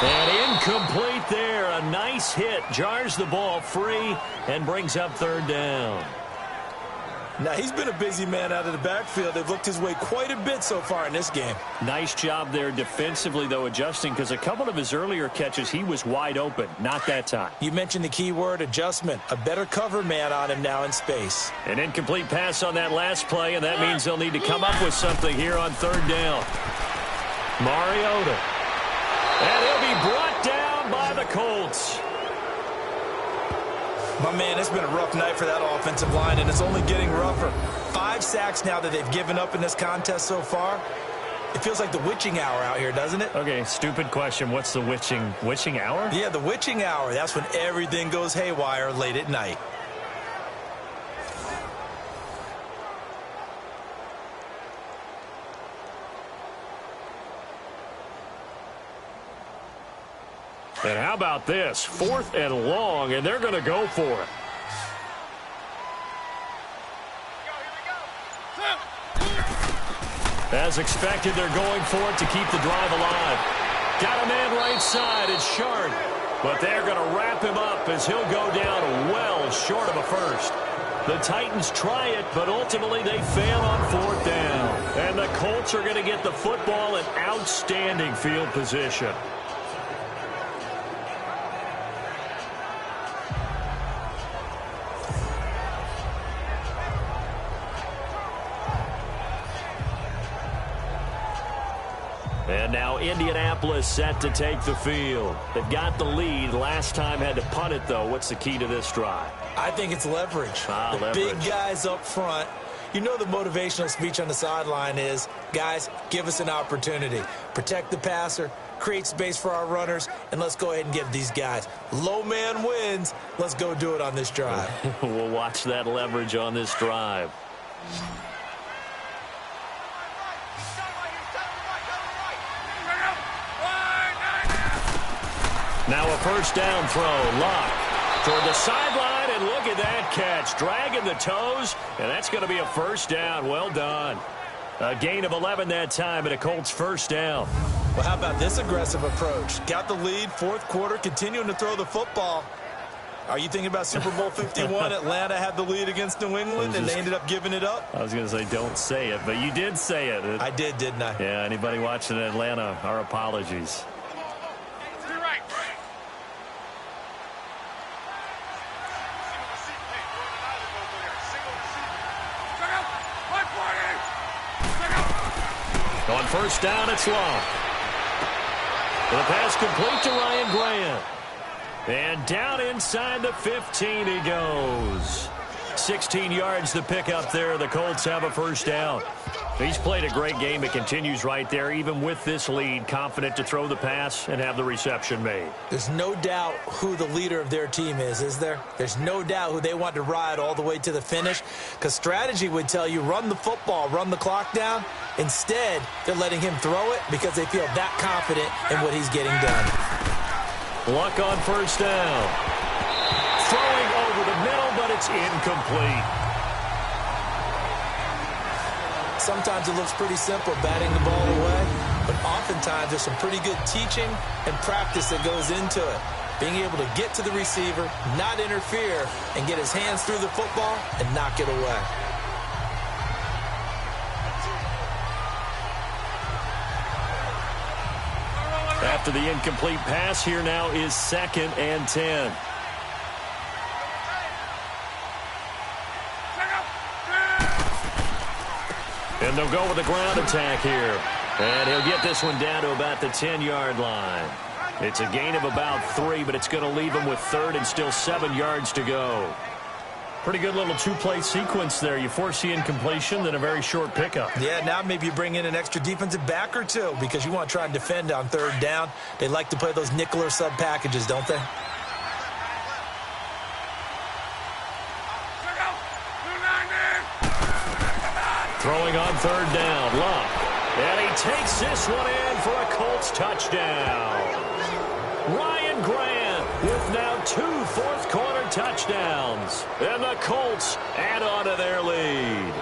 And incomplete there. A nice hit. Jars the ball free and brings up 3rd down. Now, he's been a busy man out of the backfield. They've looked his way quite a bit so far in this game. Nice job there defensively, though, adjusting, because a couple of his earlier catches, he was wide open. Not that time. You mentioned the key word, adjustment. A better cover man on him now in space. An incomplete pass on that last play, and that means they'll need to come up with something here on 3rd down. Mariota. And he'll be brought down by the Colts. My man, it's been a rough night for that offensive line, and it's only getting rougher. 5 sacks now that they've given up in this contest so far. It feels like the witching hour out here, doesn't it? Okay, stupid question. What's the witching hour? Yeah, the witching hour. That's when everything goes haywire late at night. And how about this? 4th and long, and they're going to go for it. As expected, they're going for it to keep the drive alive. Got a man right side. It's Sharp. But they're going to wrap him up as he'll go down well short of a first. The Titans try it, but ultimately they fail on 4th down. And the Colts are going to get the football in outstanding field position. And now Indianapolis set to take the field. They've got the lead. Last time had to punt it, though. What's the key to this drive? I think it's leverage. Leverage. Big guys up front. You know the motivational speech on the sideline is, guys, give us an opportunity. Protect the passer, create space for our runners, and let's go ahead and give these guys. Low man wins. Let's go do it on this drive. We'll watch that leverage on this drive. Now a first down throw. Lotta toward the sideline, and look at that catch. Dragging the toes, and that's going to be a first down. Well done. A gain of 11 that time, and a Colts first down. Well, how about this aggressive approach? Got the lead, 4th quarter, continuing to throw the football. Are you thinking about Super Bowl 51? Atlanta had the lead against New England, and they ended up giving it up? I was going to say don't say it, but you did say it. I did, didn't I? Yeah, anybody watching Atlanta, our apologies. On first down, it's Lotta. The pass complete to Ryan Grant. And down inside the 15 he goes. 16 yards to pick up there. The Colts have a first down. He's played a great game. It continues right there, even with this lead, confident to throw the pass and have the reception made. There's no doubt who the leader of their team is there? There's no doubt who they want to ride all the way to the finish, because strategy would tell you run the football, run the clock down. Instead, they're letting him throw it because they feel that confident in what he's getting done. Luck on first down. Throwing over the middle, but it's incomplete. Sometimes it looks pretty simple, batting the ball away, but oftentimes there's some pretty good teaching and practice that goes into it. Being able to get to the receiver, not interfere, and get his hands through the football and knock it away. After the incomplete pass, here now is 2nd and 10. And they'll go with the ground attack here. And he'll get this one down to about the 10-yard line. It's a gain of about 3, but it's going to leave him with 3rd and still 7 yards to go. Pretty good little two-play sequence there. You force the incompletion, then a very short pickup. Yeah, now maybe you bring in an extra defensive back or two because you want to try and defend on 3rd down. They like to play those nickel or sub packages, don't they? Throwing on 3rd down, Lotta. And he takes this one in for a Colts touchdown. Ryan Grant with now 2 fourth-quarter touchdowns. And the Colts add on to their lead.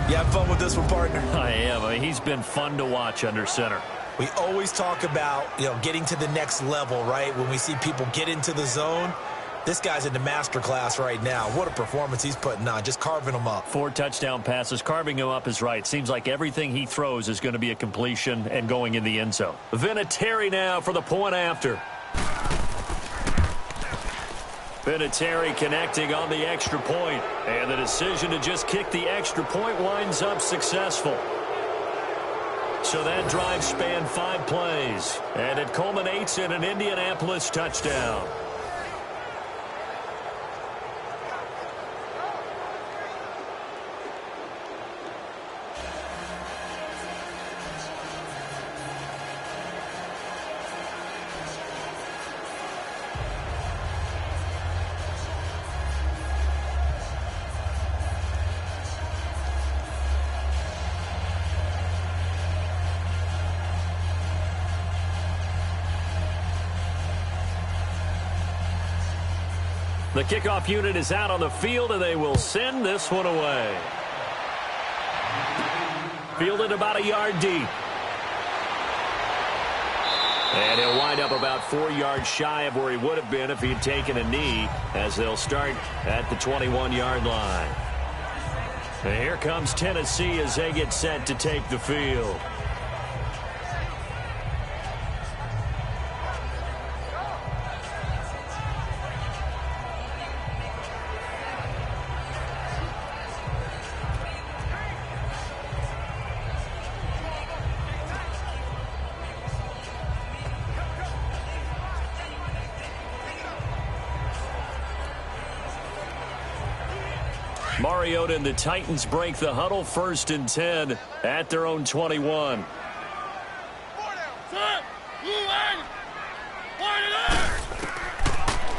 You have fun with this one, partner? I am. I mean, he's been fun to watch under center. We always talk about, getting to the next level, right? When we see people get into the zone. This guy's in the master class right now. What a performance he's putting on, just carving them up. 4 touchdown passes. Carving him up is right. Seems like everything he throws is going to be a completion and going in the end zone. Vinatieri now for the point after. Vinatieri connecting on the extra point. And the decision to just kick the extra point winds up successful. So that drive spanned 5 plays. And it culminates in an Indianapolis touchdown. The kickoff unit is out on the field, and they will send this one away. Fielded about a yard deep. And he'll wind up about 4 yards shy of where he would have been if he'd taken a knee, as they'll start at the 21-yard line. And here comes Tennessee as they get set to take the field. Mariota and the Titans break the huddle, 1st and 10 at their own 21.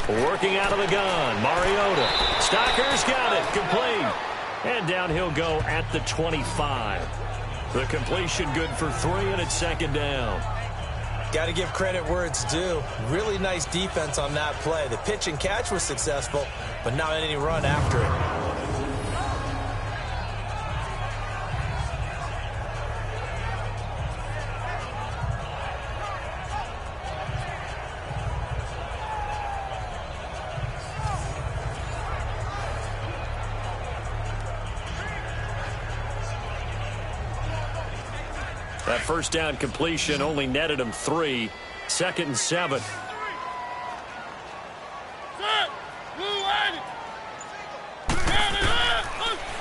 Working out of the gun, Mariota. Stocker's got it, complete. And down he'll go at the 25. The completion good for 3, and it's 2nd down. Got to give credit where it's due. Really nice defense on that play. The pitch and catch was successful, but not any run after it. That first down completion only netted him 3. 2nd and 7.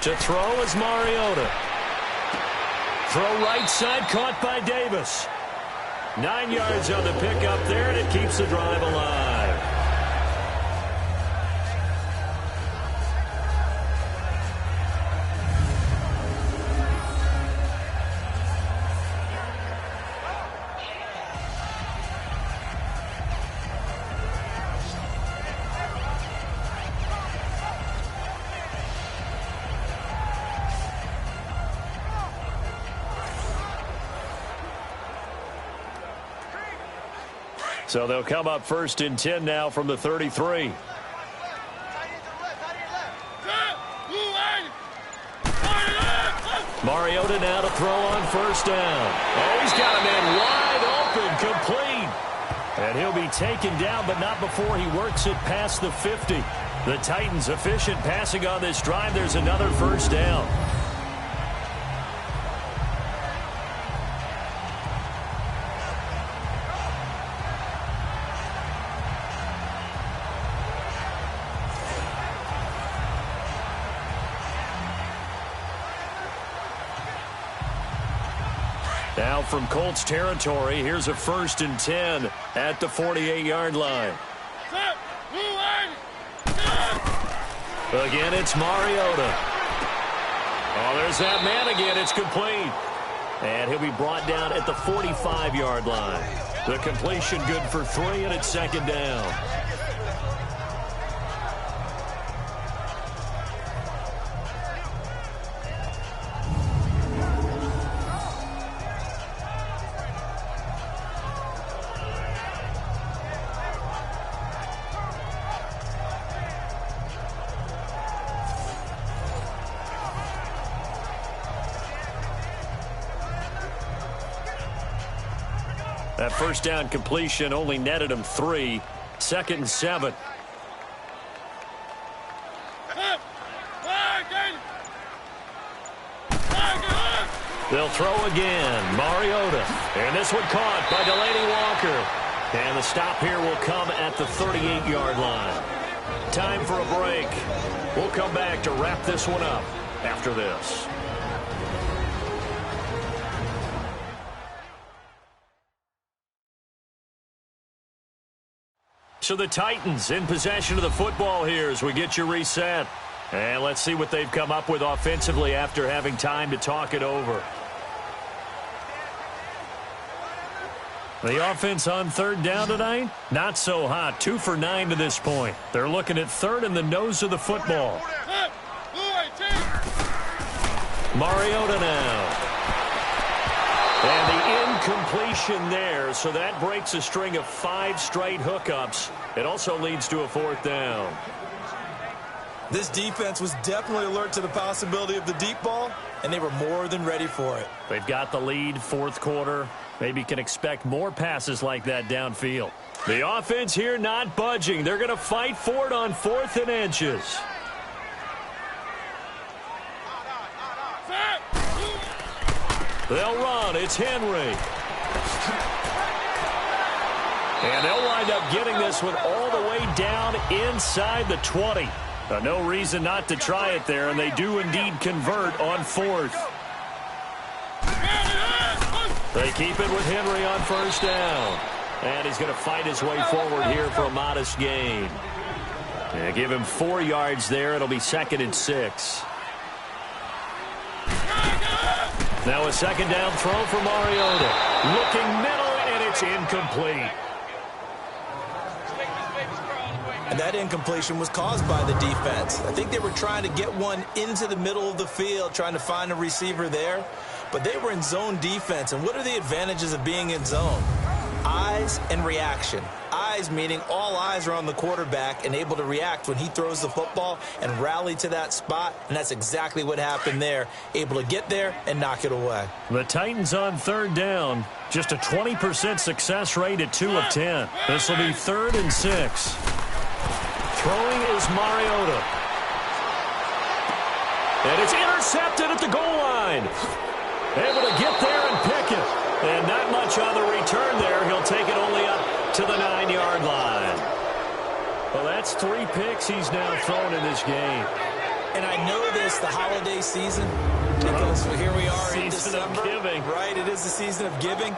To throw is Mariota. Throw right side, caught by Davis. 9 yards on the pickup there, and it keeps the drive alive. So they'll come up 1st and 10 now from the 33. Mariota now to throw on 1st down. Oh, he's got a man wide open, complete. And he'll be taken down, but not before he works it past the 50. The Titans efficient passing on this drive. There's another 1st down. Now from Colts territory, here's a 1st and 10 at the 48-yard line. Again, it's Mariota. Oh, there's that man again. It's complete. And he'll be brought down at the 45-yard line. The completion good for 3, and it's 2nd down. That 1st down completion only netted him 3. 2nd and 7. They'll throw again. Mariota. And this one caught by Delaney Walker. And the stop here will come at the 38-yard line. Time for a break. We'll come back to wrap this one up after this. So the Titans in possession of the football here as we get you reset. And let's see what they've come up with offensively after having time to talk it over. The offense on 3rd down tonight, not so hot. 2 for 9 to this point. They're looking at 3rd and the nose of the football. Mariota now. And the incompletion there, so that breaks a string of 5 straight hookups. It also leads to a 4th down. This defense was definitely alert to the possibility of the deep ball, and they were more than ready for it. They've got the lead, 4th quarter. Maybe can expect more passes like that downfield. The offense here not budging. They're going to fight for it on 4th and inches. They'll run. It's Henry. And they'll wind up getting this one all the way down inside the 20. No reason not to try it there, and they do indeed convert on 4th. They keep it with Henry on 1st down. And he's going to fight his way forward here for a modest gain. And give him 4 yards there. It'll be 2nd and 6. Now a 2nd down throw for Mariota. Looking middle, and it's incomplete. And that incompletion was caused by the defense. I think they were trying to get one into the middle of the field, trying to find a receiver there. But they were in zone defense. And what are the advantages of being in zone? Eyes and reaction. Eyes meaning all eyes are on the quarterback and able to react when he throws the football and rally to that spot. And that's exactly what happened there. Able to get there and knock it away. The Titans on 3rd down. Just a 20% success rate at 2 of 10. This will be 3rd and 6. Throwing is Mariota. And it's intercepted at the goal line. Able to get there and pick it. And not much on the return there. He'll take it only up to the 9-yard line. Well, that's 3 picks he's now thrown in this game. And I know this, the holiday season, Nicholas, well, here we are Season in December. of giving. Right, it is the season of giving.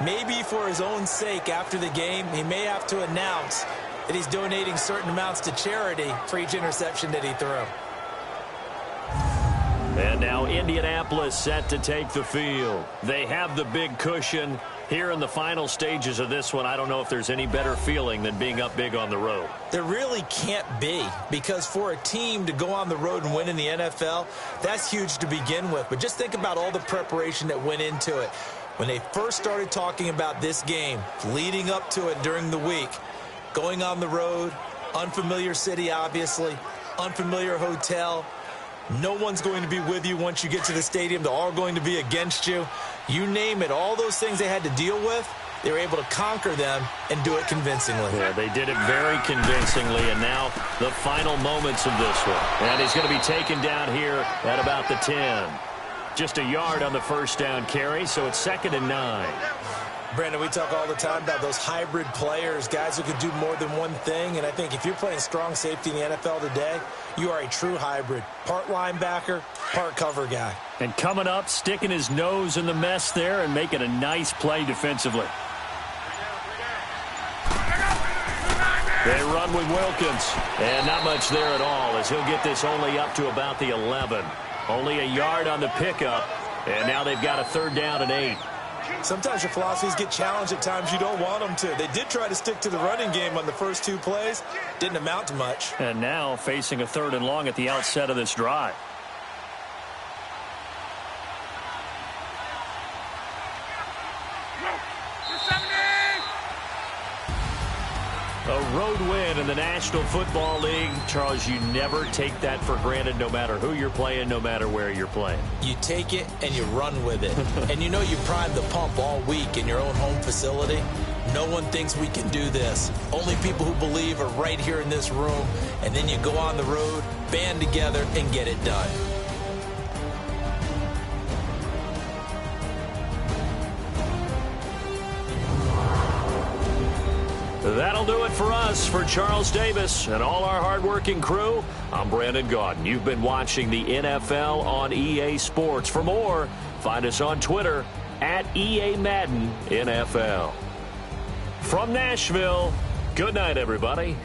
Maybe for his own sake after the game, he may have to announce that he's donating certain amounts to charity for each interception that he threw. And now Indianapolis set to take the field. They have the big cushion. Here in the final stages of this one, I don't know if there's any better feeling than being up big on the road. There really can't be, because for a team to go on the road and win in the NFL, that's huge to begin with. But just think about all the preparation that went into it. When they first started talking about this game, leading up to it during the week, going on the road, unfamiliar city, obviously, unfamiliar hotel, no one's going to be with you once you get to the stadium. They're all going to be against you. You name it, all those things they had to deal with, they were able to conquer them and do it convincingly. Yeah, they did it very convincingly, and now the final moments of this one. And he's going to be taken down here at about the 10. Just a yard on the first down carry, so it's 2nd and 9. Brandon, we talk all the time about those hybrid players, guys who can do more than one thing. And I think if you're playing strong safety in the NFL today, you are a true hybrid. Part linebacker, part cover guy. And coming up, sticking his nose in the mess there and making a nice play defensively. They run with Wilkins. And not much there at all as he'll get this only up to about the 11. Only a yard on the pickup. And now they've got a 3rd down and 8. Sometimes your philosophies get challenged at times you don't want them to. They did try to stick to the running game on the first 2 plays. Didn't amount to much. And now facing a 3rd and long at the outset of this drive. A road win in the National Football League. Charles, you never take that for granted no matter who you're playing, no matter where you're playing. You take it and you run with it. And you know you primed the pump all week in your own home facility. No one thinks we can do this. Only people who believe are right here in this room. And then you go on the road, band together, and get it done. That'll do it for us. For Charles Davis and all our hardworking crew, I'm Brandon Gaudin. You've been watching the NFL on EA Sports. For more, find us on Twitter at EA Madden NFL. From Nashville, good night, everybody.